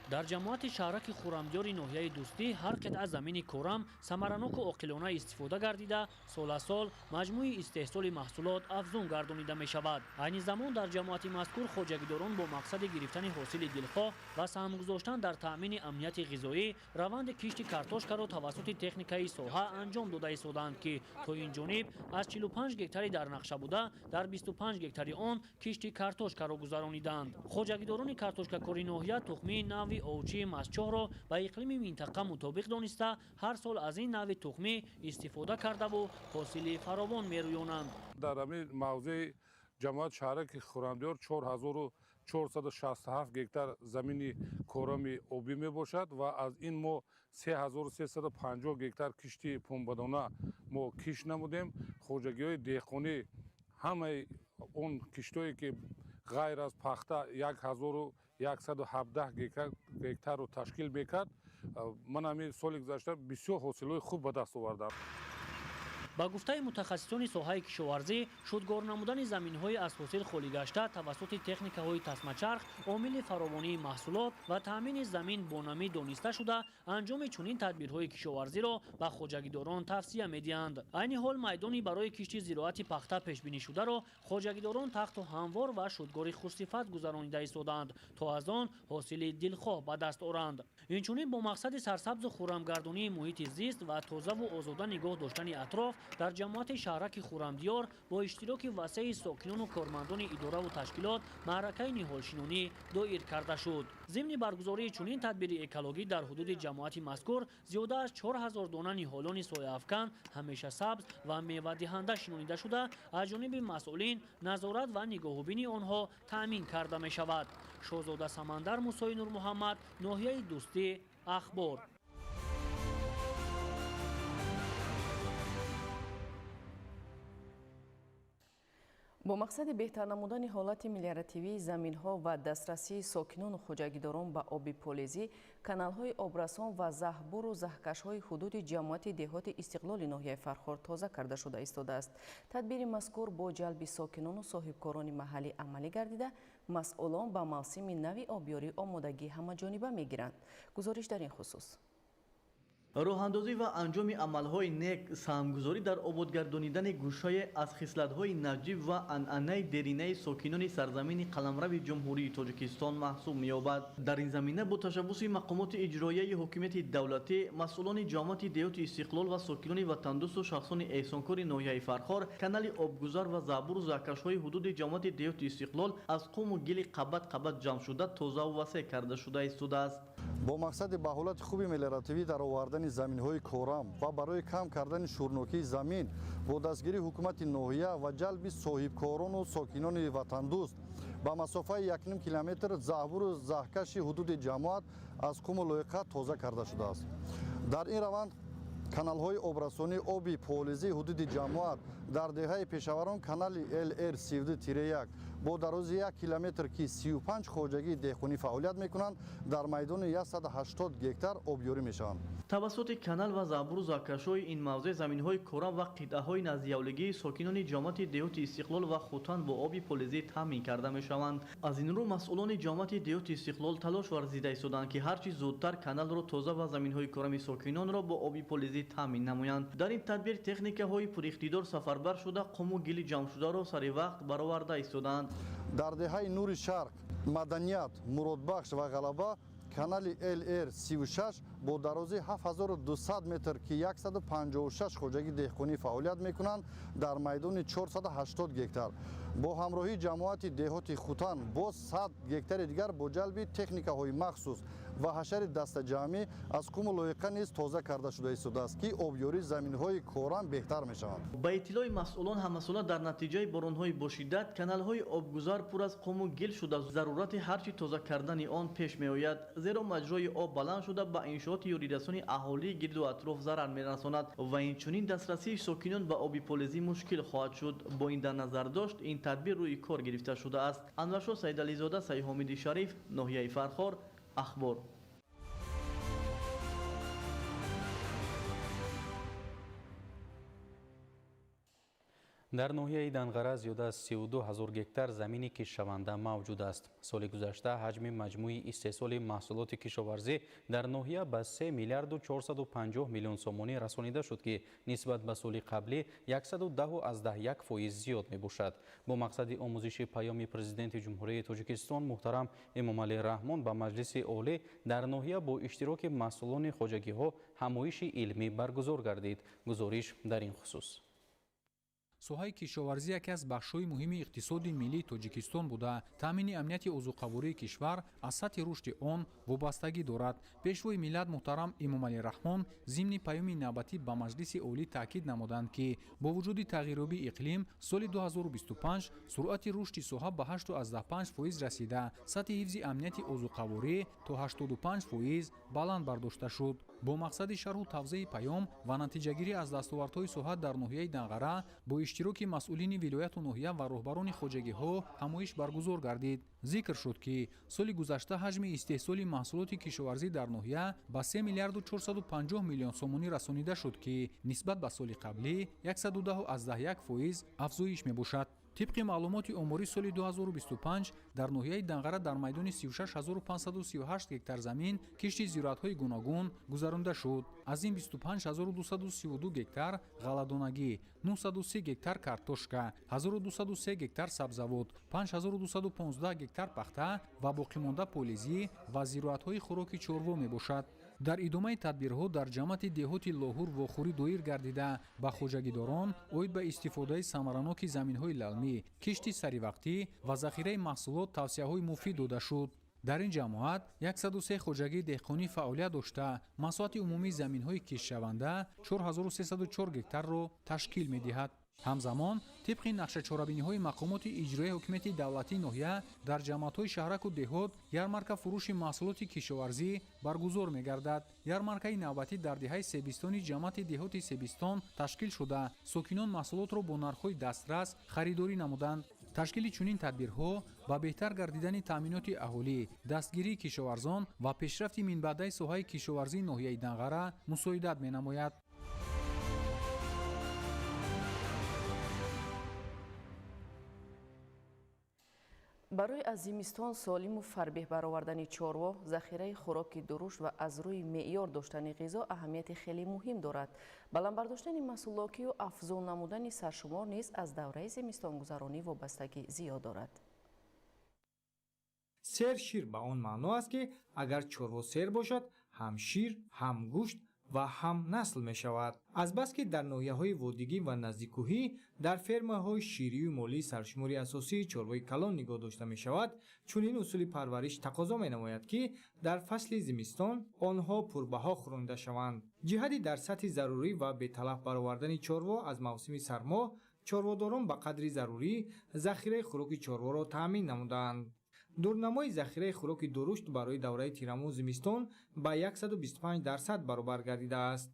در جماعت شهرک خورمدیار ناحیه دوستی هر قطعه زمین کورم ثمرانک و عاقلانه استفاده گردیده سال سال مجموع استحصال محصولات افزون گردانیده می شود. عین زمان در جماعت مذکور خوجگیداران با مقصد گرفتن حاصل دلخواه و سهم گذاشتن در تامین امنیت غذایی روند کشت کارتوشک را توسط تکنیکای ساحه انجام داده ایستادند که تا این جانب از 45 گکتاری در نقشه بوده در 25 گکتاری آن کشت کارتوشک را گذرانیدند. خوجگیداران کارتوشک کاری ناحیه تخمی نوع اوچی مسچاه را به اقلیم منطقه مطابق دانسته هر سال از این نوع تخمی استفاده کرده و حاصل فراوان می‌رویانند. در همین موضع جماعت شهرک خورمدیار 4467 گکتار زمین کورم آبی می باشد و از این ما 3350 گکتار کشتی پنبه‌دانه ما کش نمودیم. خوجگی‌های دهقانی همه اون کشتایی که غیر از پخته 1117 گکتار رو تشکیل میکرد. من همین سال گذشته بسیار حاصلات خوب به دست آوردم. ба гуфтаи мутахассисони соҳаи кишоварзӣ шудгор намудани заминҳои аз ҳосил холӣ гашта тавассути техникаҳои тасмачарх омили фаровонии маҳсулот ва таъмини замин бо намӣ дониста шуда анҷоми чунин тадбирҳои кишоварзиро ба хоҷагидорон тавсия медиҳанд. айни ҳол майдони барои кишти зироати пахта пешбинишударо хоҷагидорон тахту ҳамвор ва шудгори хурсифат гузаронида истодаанд то аз он ҳосили дилхоҳ ба даст оранд. инчунин бо мақсади сарсабзу хуррамгардонии муҳити зист ва тозаву озода нигоҳ доштани атроф дар ҷамоати шаҳраки хуррамдиёр бо иштироки васеъи сокинону кормандони идораву ташкилот маъракаи ниҳолшинонӣ доир карда шуд. зимни баргузории чунин тадбири экологӣ дар ҳудуди ҷамоати мазкур зиёда аз 4000 дона ниҳолони сояафкан ҳамешасабз ва мевадиҳанда шинонида шуда аз ҷониби масъулин назорат ва нигоҳубини онҳо таъмин карда мешавад. шоҳзода самандар мусои нурмуҳаммад, ноҳияи дӯстӣ, ахбор. бо мақсади беҳтар намудани ҳолати мелиоративии заминҳо ва дастрасии сокинону хоҷагидорон ба оби полезӣ, каналҳои обрасон ва заҳбуру заҳкашҳои ҳудуди ҷамоати деҳоти истиқлоли ноҳияи Фархор тоза карда шуда истодааст. тадбири мазкур бо ҷалби сокинону соҳибкорони маҳаллӣ амалӣ гардида, масъулон ба мавсими нави обёрӣ омодагӣ ҳамаҷониба мегиранд. гузориш дар ин хусус. роҳандозӣ ва анҷоми амалҳои нек саҳмгузорӣ дар ободгардонидани гӯшҳое аз хислатҳои наҷиб ва анъанаи деринаи сокинони сарзамини қаламрави ҷумҳурии Тоҷикистон маҳсуб меёбад. дар ин замина бо ташаббуси мақомоти иҷроияи ҳокимияти давлатӣ, масъулони ҷамоати деҳоти истиқлол ва сокинони ватандӯсту шахсони эҳсонкори ноҳияи Фархор, канали обгузар ва заҳбуру заҳкашҳои ҳудуди ҷамоати деҳоти истиқлол аз қуму гили қабат ҷамъшуда тозаву васеъ карда шуда истодааст. бо мақсади ба ҳолати хуби мелиоративӣ дар овардани заминҳои корам ва барои кам кардани шӯрнокии замин бо дастгирии ҳукумати ноҳия ва ҷалби соҳибкорону сокинони ватандӯст ба масофаи 1 километр заҳбуру заҳкаши ҳудуди ҷамоат аз қуму лоиқа тоза карда шудааст. дар ин раванд каналҳои обрасонӣ оби полизии ҳудуди ҷамоат дар деҳаи пешаварон канали LR32-1 бо дарози 1 километр ки 35 хоҷагии деҳқонӣ фаъолият мекунанд, дар майдони 180 гектар обёрӣ мешаванд. тавассути канал ва заҳбуру заҳкашҳои ин мавзеъ заминҳои корам ва қитъаҳои наздиявлигии сокинони ҷамоати деҳоти истиқлол ва хотан бо оби полизӣ таъмин карда мешаванд. аз ин рӯ масъулони ҷамоати деҳоти истиқлол талош варзида истоданд ки ҳарчи зудтар каналро тоза ва заминҳои корами сокинонро бо оби полизӣ таъмин намоянд. дар ин тадбир техникаҳои пуриқтидор сафарбар шуда қуму гили ҷамъшударо сари вақт бароварда истоданд. дар деҳаи нури шарқ, маданият, муродбахш ва ғалаба канали LR36 бо дарози 7200 метр ки 156 хоҷаги деҳқонӣ фаъолият мекунанд дар майдони 480 гектар. бо ҳамроҳии ҷамоати деҳоти Хутан боз 100 гектари дигар бо ҷалби техникаҳои махсус ва ҳашари дастаҷамъӣ аз қуму лоиқа низ тоза карда шуда истодааст ки обёрии заминҳои корам беҳтар мешаванд. ба иттилои масъулон ҳамасола дар натиҷаи боронҳои бошиддат каналҳои обгузар пур аз қуму гил шуда зарурати ҳарчи тоза кардани он пеш меояд, зеро маҷрои об баланд шуда ба иншооти ёридасони аҳолии гирду атроф зарар мерасонад ва инчунин дастрасии сокинон ба оби полизӣ мушкил хоҳад шуд. бо ин дар назар дошт ин тадбир рӯи кор гирифта шудааст. Анваршоҳ Сайдализода, Сайҳомиди Шариф, ноҳияи Фархор, ахбор. дар ноҳияи Данғара зиёда аз 32 000 гектар замини кишшаванда мавҷуд аст. соли гузашта ҳаҷми маҷмӯи истеҳсоли маҳсулоти кишоварзӣ дар ноҳия ба 3 миллиарду 450 миллион сомонӣ расонида шуд ки нисбат ба соли қаблӣ 110.1% зиёд мебошад. бо мақсади омӯзиши паёми президенти ҷумҳурии Тоҷикистон муҳтарам Эмомалӣ Раҳмон ба Маҷлиси олӣ дар ноҳия бо иштироки масъулони хоҷагиҳо ҳамоиши илмӣ баргузор гардид. гузориш дар ин хусус. соҳаи кишоварзӣ яке аз бахшҳои муҳими иқтисоди миллии Тоҷикистон буда, таъмини амнияти озуқавории кишвар аз сатҳи рушди он вобастагӣ дорад. пешвои миллат муҳтарам Эмомалӣ Раҳмон зимни паёми навбатӣ ба Маҷлиси олӣ таъкид намуданд ки бо вуҷуди тағйирёбии иқлим соли 2025 суръати рушди соҳа ба 8.5% расида, сатҳи ҳифзи амнияти озуқаворӣ то 85% баланд бардошта шуд. бо мақсади шарҳу тавзеъи паём ва натиҷагирӣ аз дастовардҳои соҳа дар ноҳияи Данғара бо иштироки масъулини вилояту ноҳия ва роҳбарони хоҷагиҳо ҳамоиш баргузор гардид. зикр шуд ки соли гузашта ҳаҷми истеҳсоли маҳсулоти кишоварзӣ дар ноҳия ба 3 миллиарду 450 миллион сомонӣ расонида шуд ки нисбат ба соли қаблӣ 110.1% афзоиш мебошад. طبق معلومات عمری سال 2025 در ناحیه دنغره در میدان 36538 هکتار زمین کشت زراعت‌های گوناگون گذرانده شد. از این 25232 هکتار غله‌دانگی، 903 هکتار کارتوشکا، 1203 هکتار سبزیجات، 5215 هکتار پخته و باقی مانده پولیزی و زراعت‌های خوراکی چاروا میباشد. در ادامه تدبیرها در جماعت دهات لاهور و خوری دایر گردیده به خوجگیداران اوید به استفاده ثمرناک زمین‌های للمی، کشت سریوقتی و ذخیره محصولات توصیه‌های مفید داده شد. در این جماعت 103 خوجگی دهقانی فعالیت داشته، مساحت عمومی زمین‌های کشتشونده 4304 هکتار را تشکیل می‌دهد. همزمان طبق نقشه چارابینی‌های مقامات اجرایی حکومت دولتی ناحیه در جماعت‌های شهرک و دهات یارمارکا فروش محصولات کشاورزی برگزار می‌گردد. یارمارکای نوبتی در دهه سبیستانی جماعت دهات سبیستان تشکیل شده، ساکنان محصولات را با نرخ‌های دسترس خریداری نمودند. تشکیل چنین تدبیرها با بهتر گردیدن تامینات اهالی، دستگیری کشاورزان و پیشرفت منبعدی ساحه کشاورزی ناحیه دنغره مساعدت می‌نماید. برای از زمستان سالم و فربه برآوردن چاروا، ذخیره خوراک درشت و از روی معیار داشتن غذا اهمیت خیلی مهم دارد. بلند برداشتن محصولاتی و افزون نمودن سرشمار نیز از دوره زمستان گذرانی وابستگی زیاد دارد. سیر شیر به آن معنا است که اگر چاروا سیر باشد، هم شیر، هم گوشت و هم نسل می شود. از بس که در ناحیه‌های وادیگی و نزدیک‌کوهی در فرمه‌های شیری و مالی سرشماری اساسی چاروای کلان نگاه داشته می شود، چون این اصول پرورش تقاضا می نماید که در فصل زمستان آنها پربها خوانده شوند. جهت در سطح ضروری و به تلف برآوردن چاروا از موسم سرما، چارواداران به قدری ضروری ذخیره خوراک چاروا را تامین نمودند. دورنمای ذخیره خوراک درشت برای دوره تیرمو زمستان به 125% برابر گردیده است.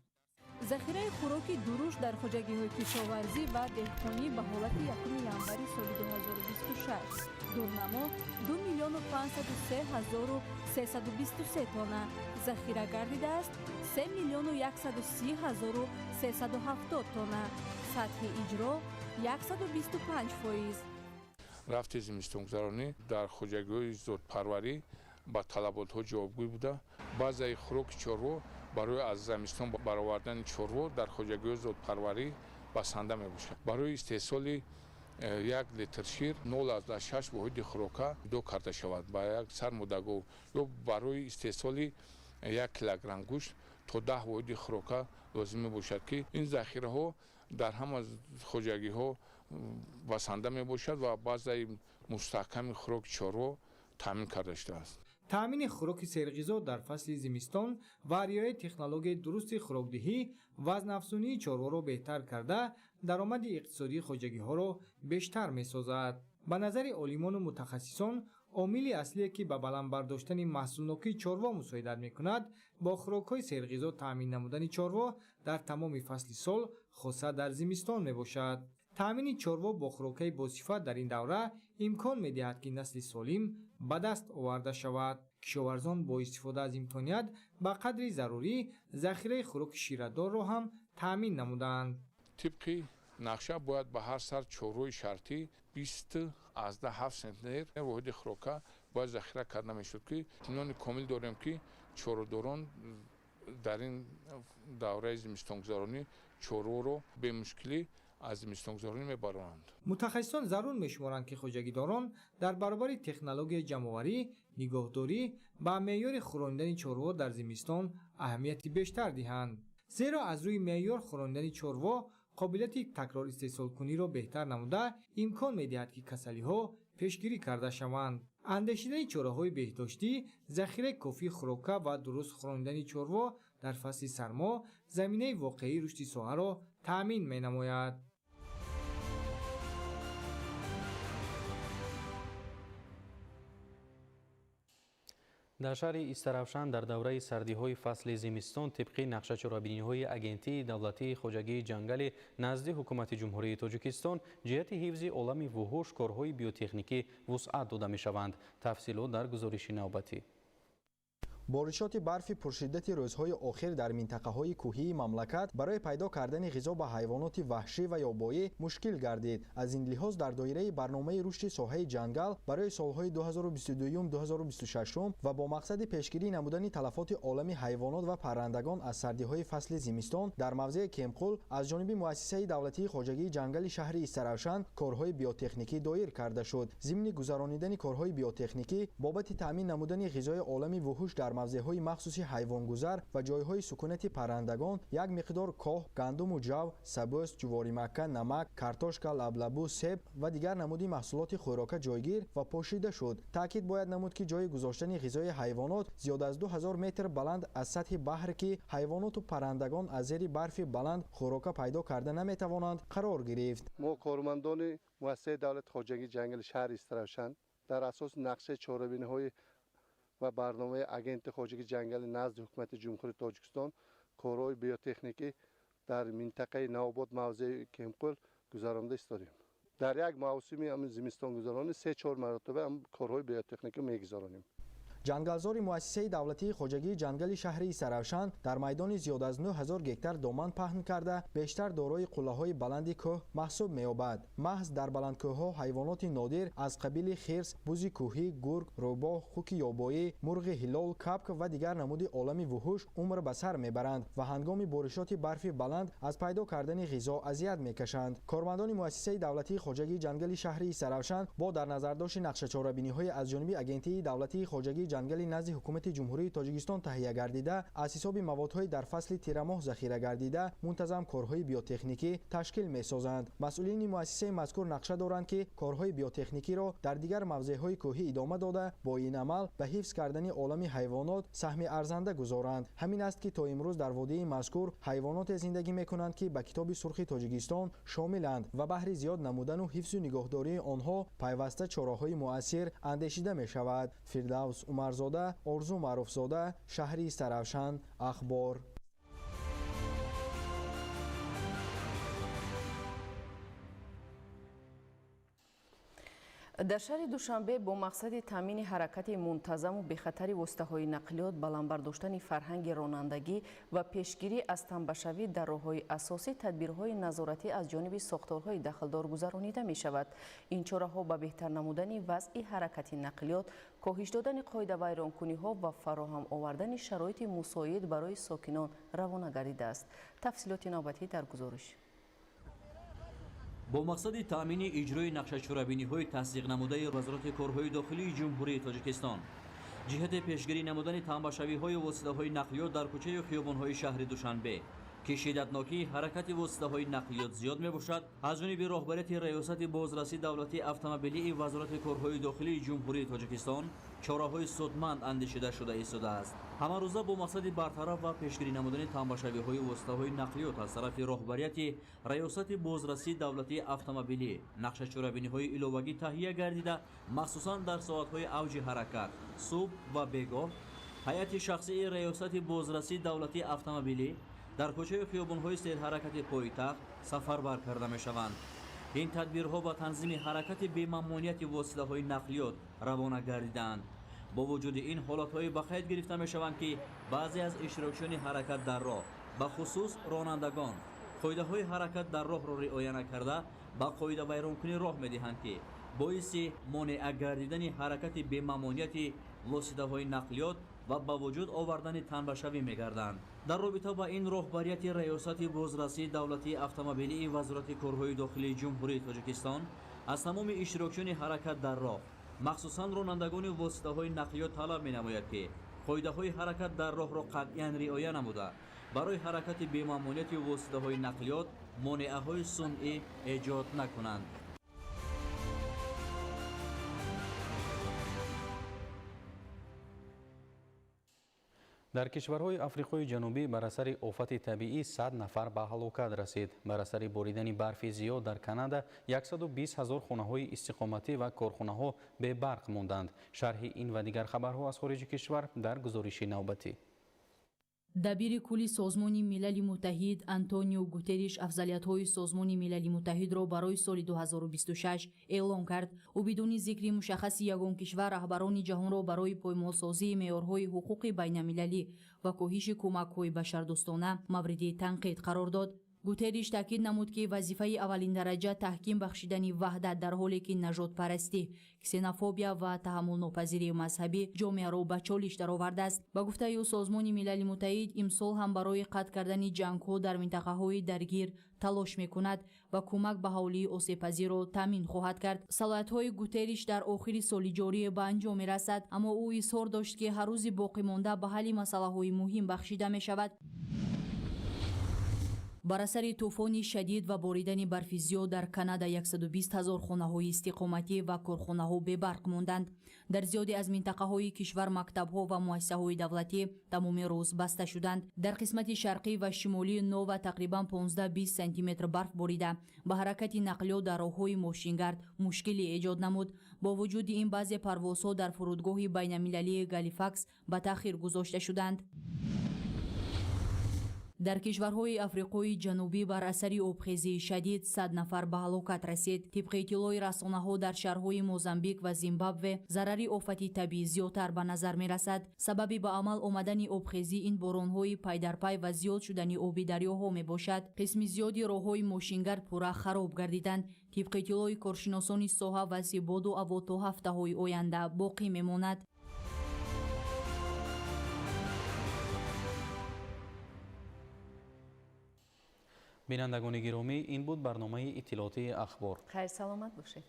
ذخیره خوراک درشت در خوجگی‌های کشاورزی و دهقانی به حالت 1 ینوری سال 2026 دورنما 2,503,323 تن ذخیره گردیده است. 3,130,370 تن. سطح اجرا 125%. рафти зимистонгузаронӣ дар хоҷагиҳои зудпарварӣ ба талаботҳо ҷавобгӯй буда баъзеи хӯроки чорво барои аз зимистон баровардани чорво дар хоҷагиҳои зудпарварӣ басанда мебошад. барои истеҳсоли 1 литр шир 0,6 воҳиди хӯрока идо карда шавад ба як сар муддагов ё барои истеҳсоли 1 килограмм гӯшт то 10 воҳиди хӯрока лозим мебошад ки ин захираҳо дар ҳама хоҷагиҳо басанда мебошад ва баъзеи мустаҳками хӯроки чорво таъмин карда шудааст. таъмини хӯроки серғизо дар фасли зимистон ва риояи технологияи дурусти хӯрокдиҳӣ вазнаафзунии чорворо беҳтар карда даромади иқтисодии хоҷагиҳоро бештар месозад. ба назари олимону мутахассисон омили аслие ки ба баланд бардоштани маҳсулнокии чорво мусоидат мекунад бо хӯрокҳои серғизо таъмин намудани чорво дар тамоми фасли сол хоса дар зимистон мебошад. таъмини чорво бо хӯрокҳои босифат дар ин давра имкон медиҳад ки насли солим ба даст оварда шавад. кишоварзон бо истифода аз имконият ба қадри зарурӣ захираи хӯроки ширадорро ҳам таъмин намуданд. тибқи нақша бояд ба ҳар сар чорвои шартӣ 27 сентнер воҳиди хӯрока бояд захира карда мешуд ки итминони комил дорем ки чорводорон дар ин давраи зимистонгузаронӣ чорворо бемушкилӣ аз зимистонгузаронӣ мебаронанд. мутахассисон зарур мешуморанд ки хоҷагидорон дар баробари технологияи ҷамъоварӣ, нигоҳдорӣ ба меъёри хӯронидани чорво дар зимистон аҳамияти бештар диҳанд. зеро аз рӯи меъёр хӯронидани чорво қобилияти такрористеҳсолкуниро беҳтар намуда имкон медиҳад ки касалиҳо пешгирӣ карда шаванд. андешидани чораҳои беҳдоштӣ, захираи кофии хӯрока ва дуруст хӯронидани чорво дар фасли сармо заминаи воқеии рушди соҳаро таъмин менамояд. در شهر استرافشان در دوره سردی‌های فصل زمستان طبق نقشه‌چرابینی‌های اگنتی دولتی خوجگی جنگل نزد حکومت جمهوری تاجیکستان جهت حفظ عالم وحوش کارهای بیوتکنیکی وسعت داده می‌شوند. تفصیلات در گزارش نوبتی. بارشات برفی پرشدت روزهای آخر در منطقه‌های کوهی مملکت برای پیدا کردن غذا به حیوانات وحشی و یابایی مشکل گردید. از این لحاظ در دایره برنامه رشد ساحه جنگل برای سالهای 2022-2026 و با مقصد پیشگیری نمودن تلفات عالم حیوانات و پرندگان از سردی‌های فصل زمستان در موضع کمقل از جانب مؤسسه دولتی خوجگی جنگل شهر استرافشان کارهای بیوتکنیکی دایر کرده شد. ضمن گذرانیدن کارهای بیوتکنیکی بابت تامین نمودن غذای عالم وحوش در موضع‌های مخصوصی حیوانگذار و جایهای سکونت پرندگان یک مقدار کاه، گندم و جو، سبوس، جواری مکه، نمک، کارتوشکا، لبلبو، سیب و دیگر نمودی محصولات خوراک جایگیر و پوشیده شد. تاکید باید نمود که جای گذاشتن غذای حیوانات زیاد از 2000 متر بلند از سطح بحر که حیوانات و پرندگان از زیر برف بلند خوراک پیدا کرده نمیتوانند قرار گرفت. ما کارمندان مؤسسه دولت خوجگی جنگل شهر استرافشان در اساس نقشه چهاربینی‌های و برنامه اگنت خوجگی جنگل نزد حکومت جمهوری تاجیکستان کارهای بیوتکنیکی در منطقه نوآباد موضع کمقل گذرانده استادیم. در یک موسم زمستان گذرانی 3-4 مرتبه هم کارهای بیوتکنیکی میگذرانیم. جنگلزار مؤسسه دولتی خوجگی جنگل شهر استرافشان در میدان زیاد از 9000 گکتار دامن پهن کرده بیشتر دارای قله‌های بلند کوه محسوب می‌یابد. محض در بلندکوه‌ها حیوانات نادر از قبیل خرس، بز کوهی، گرگ، روباه، خوک یابایی، مرغ هلال، کپک و دیگر نمود عالم وحوش عمر به سر میبرند و هنگام بارشات برف بلند از پیدا کردن غذا اذیت میکشند. کارمندان مؤسسه دولتی خوجگی جنگل شهر استرافشان با در نظر داشت نقشه‌چرابینی‌های از جانب اگنتی دولتی خوجگی جنگل نزد حکومت جمهوری تاجیکستان تهیه گردیده از حساب موادهای در فصل تیر ماه ذخیره گردیده منتظم کارهای بیوتکنیکی تشکیل می‌سازند. مسئولین مؤسسه مذکور نقشه دارند که کارهای بیوتکنیکی را در دیگر موضع‌های کوهی ادامه داده با این عمل به حفظ کردن عالم حیوانات سهم ارزنده گذارند. همین است که تا امروز در وادی مذکور حیوانات زندگی می‌کنند که به کتاب سرخ تاجیکستان شاملند و بهره زیاد نمودن و حفظ و نگهداری آنها پیوسته چاره‌های مؤثر اندیشیده می‌شود. فردوس عمرزاده، آرزو معروفزاده، شهر استرافشان، اخبار. در شهر دوشنبه با مقصد تامین حرکت منتظم و بخطر واسطه‌های نقلیات بلندبرداشتن فرهنگ رانندگی و پیشگیری از تنبشوی در راه‌های اساسی تدبیرهای نظارتی از جانب ساختارهای دخلدار گذرانیده می شود. این چاره‌ها به بهتر نمودن وضع حرکت نقلیات، کاهش دادن قاعده ویرانکنی‌ها و فراهم آوردن شرایط مساعد برای ساکنان روانه گردیده است. تفصیلات نوبتی در گزارش. با مقصد تأمین اجرای نقشه‌چرابینی‌های تصدیق نموده وزارت کارهای داخلی جمهوری تاجیکستان جهت پیشگیری نمودن تنبشوی‌های واسطه‌های نقلیات در کوچه و خیابان‌های شهر دوشنبه که شدتناکی حرکت واسطه‌های نقلیات زیاد می‌باشد از جانب راهبریت ریاست بازرسی دولتی اتومبیلی وزارت کارهای داخلی جمهوری تاجیکستان چاره‌های سودمند اندیشیده شده ایستاده است. همه روزه با مقصد برطرف و پیشگیری نمودن تنبشوی‌های واسطه‌های نقلیات از طرف راهبریت ریاست بازرسی دولتی اتومبیلی نقشه‌چرابینی‌های الوگی تهیه گردیده مخصوصاً در ساعت‌های اوج حرکت صبح و بیگاه هیئت شخصی ریاست بازرسی دولتی اتومبیلی در کوچه و خیابان‌های سیر حرکت پایتخت سفربر کرده می‌شوند. این تدبیرها با تنظیم حرکت بی‌ممانعیت واسطه‌های نقلیات روانه گردیدند. با وجود این حالت‌های به قید گرفته می‌شوند که بعضی از اشتراکچیان حرکت در راه به خصوص رانندگان قاعده‌های حرکت در راه را رعایت نکرده به قاعده ویرانکنی راه می‌دهند که باعث مانع گردیدن حرکت بی‌ممانعیت واسطه‌های نقلیات و با وجود آوردن تنبشوی می‌گردند. در رابطه با این راهبریت ریاست بازرسی دولتی اتومبیلی وزارت کارهای داخلی جمهوری تاجیکستان از تمام اشتراکچیان حرکت در راه مخصوصاً رانندگان واسطه‌های نقلیات طلب می‌نماید که قاعده‌های حرکت در راه را قطعاً رعایت نموده برای حرکت بی‌ممانعیت واسطه‌های نقلیات مانعه‌های صنعی ایجاد نکنند. дар кишварҳои африқои ҷанубӣ бар асари офати табиӣ 100 нафар ба ҳалокат расид. Бар асари боридани барфи зиёд дар Канада 120 000 хонаҳои истиқоматӣ ва корхонаҳо бебарқ монданд. шарҳи ин ва дигар хабарҳо аз хориҷи кишвар дар гузориши навбатӣ. дабири кулли созмони милали муттаҳид Антонио Гутерриш афзалиятҳои созмони милали муттаҳидро барои соли 2026 эълон кард. ӯ бидуни зикри мушаххаси ягон кишвар раҳбарони ҷаҳонро барои поймолсозии меъёрҳои ҳуқуқи байналмилалӣ ва коҳиши кӯмакҳои башардӯстона мавриди танқид қарор дод. Гутерриш таъкид намуд ки вазифаи аввалин дараҷа таҳким бахшидани ваҳдат дар ҳоле ки нажодпарастӣ, ксенофобия ва таҳаммулнопазирии мазҳабӣ ҷомеаро ба чолиш даровардааст. Ба гуфтаи ӯ Созмони Милали Муттаҳид имсол ҳам барои қатъ кардани ҷангҳо дар минтақаҳои даргир талош мекунад ва кӯмак ба ҳавлии осебпазирро таъмин хоҳад кард. Салоҳиятҳои Гутерриш дар охири соли ҷорӣ ба анҷом мерасад, аммо ӯ изҳор дошт ки ҳар рӯзи боқимонда ба ҳалли масъалаҳои муҳим бахшида мешавад. бар асари тӯфони шадид ва боридани барфи зиёд дар Канада 120 000 хонаҳои истиқоматӣ ва корхонаҳо бебарқ монданд. дар зиёде аз минтақаҳои кишвар мактабҳо ва муассисаҳои давлатӣ тамоми рӯз баста шуданд. дар қисмати шарқӣ ва шимолии Нова тақрибан 15-20 сантиметр барф борида ба ҳаракати нақлиёт дар роҳҳои мошингард мушкилӣ эҷод намуд. бо вуҷуди ин баъзе парвозҳо дар фурудгоҳи байналмилалии Галифакс ба таъхир гузошта шуданд. дар кишварҳои африқои ҷанубӣ бар асари обхезии шадид 100 нафар ба ҳалокат расид. тибқи иттилои расонаҳо дар шаҳрҳои Мозамбик ва Зимбабве зарари офати табиӣ зиёдтар ба назар мерасад. сабаби ба амал омадани обхезӣ ин боронҳои пайдарпай ва зиёд шудани оби дарёҳо мебошад. қисми зиёди роҳҳои мошингард пурра хароб гардиданд. тибқи иттилои коршиносони соҳа васъи боду ҳаво то ҳафтаҳои оянда боқӣ мемонад. бинандагони гиромӣ, ин буд барномаи иттилоотии ахбор. хайр саломат бошед.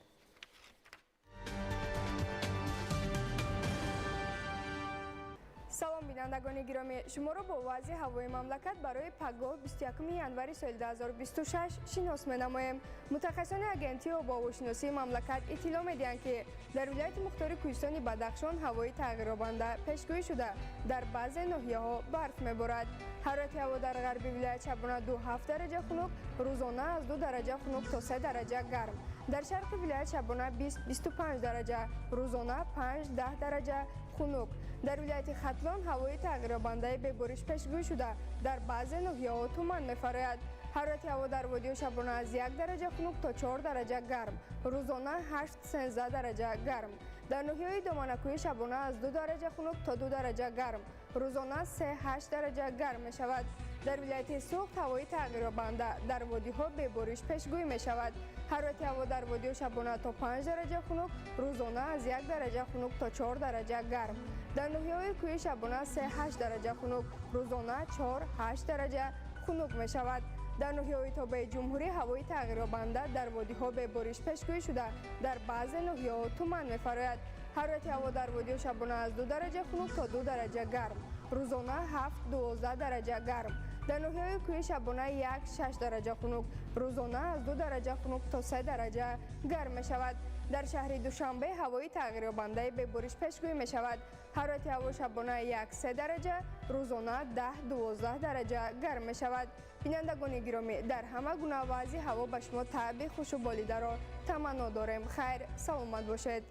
салом бинандагони гиромӣ, шуморо бо вазъи ҳавои мамлакат барои пагоҳ 21 январи соли 2026 шинос менамоем. мутахассисони агентии обу ҳавошиносии мамлакат иттилоъ медиҳанд ки дар вилояти мухтори кӯҳистони Бадахшон ҳавои тағйирёбанда пешгӯӣ шуда дар баъзе ноҳияҳо барф меборад. ҳарорати ҳаво дар ғарби вилоят шабона 2-7 дараҷа хунук, рӯзона аз 2 дараҷа хунук то 3 дараҷа гарм. дар шарқи вилоят шабона 20-25 дараҷа, рӯзона 5-10 дараҷа хунук. дар вилояти Хатлон ҳавои тағйирёбандаи бебориш пешгӯӣ шуда дар баъзе ноҳияҳо туман мефарояд. ҳарорати ҳаво дар водиҳо шабона аз 1 дараҷа хунук то 4 дараҷа гарм, рӯзона 8-13 дараҷа гарм. дар ноҳияҳои Доманакӯҳӣ шабона аз 2 дараҷа хунук то 2 дараҷа гарм, рӯзона 3-8 дараҷа гарм мешавад. дар вилояти Суғд ҳавои тағйирёбанда дар водиҳо бебориш пешгӯӣ мешавад. ҳарорати ҳаво дар водиҳо шабона то 5 дараҷа хунук, рӯзона аз 1 дараҷа хунук то 4 дараҷа гарм. дар ноҳияҳои кӯҳӣ шабона 3-8 дараҷа хунук, рӯзона 4-8 дараҷа хунук мешавад. дар ноҳияҳои тобаи ҷумҳурӣ ҳавои тағйирёбанда дар водиҳо бебориш пешгӯӣ шуда дар баъзе ноҳияҳо туман мефарояд. ҳарорати ҳаво дар водиҳо шабона аз 2 дараҷа хунук то 2 дараҷа гарм, рӯзона 7-12 дараҷа гарм. дар ноҳияҳои кӯҳӣ шабона 1-6 дараҷа хунук, рӯзона аз 2 дараҷа хунук то 3 дараҷа гарм мешавад. дар шаҳри Душанбе ҳавои тағйирёбандаи бебориш пешгӯӣ мешавад. ҳарорати ҳаво шабона 1-3 дараҷа, рӯзона 10-12 дараҷа гарм мешавад. бинандагони гиромӣ, дар ҳама гуна вазъи ҳаво ба шумо таъби хушуболидаро таманно дорем. хайр саломат бошед.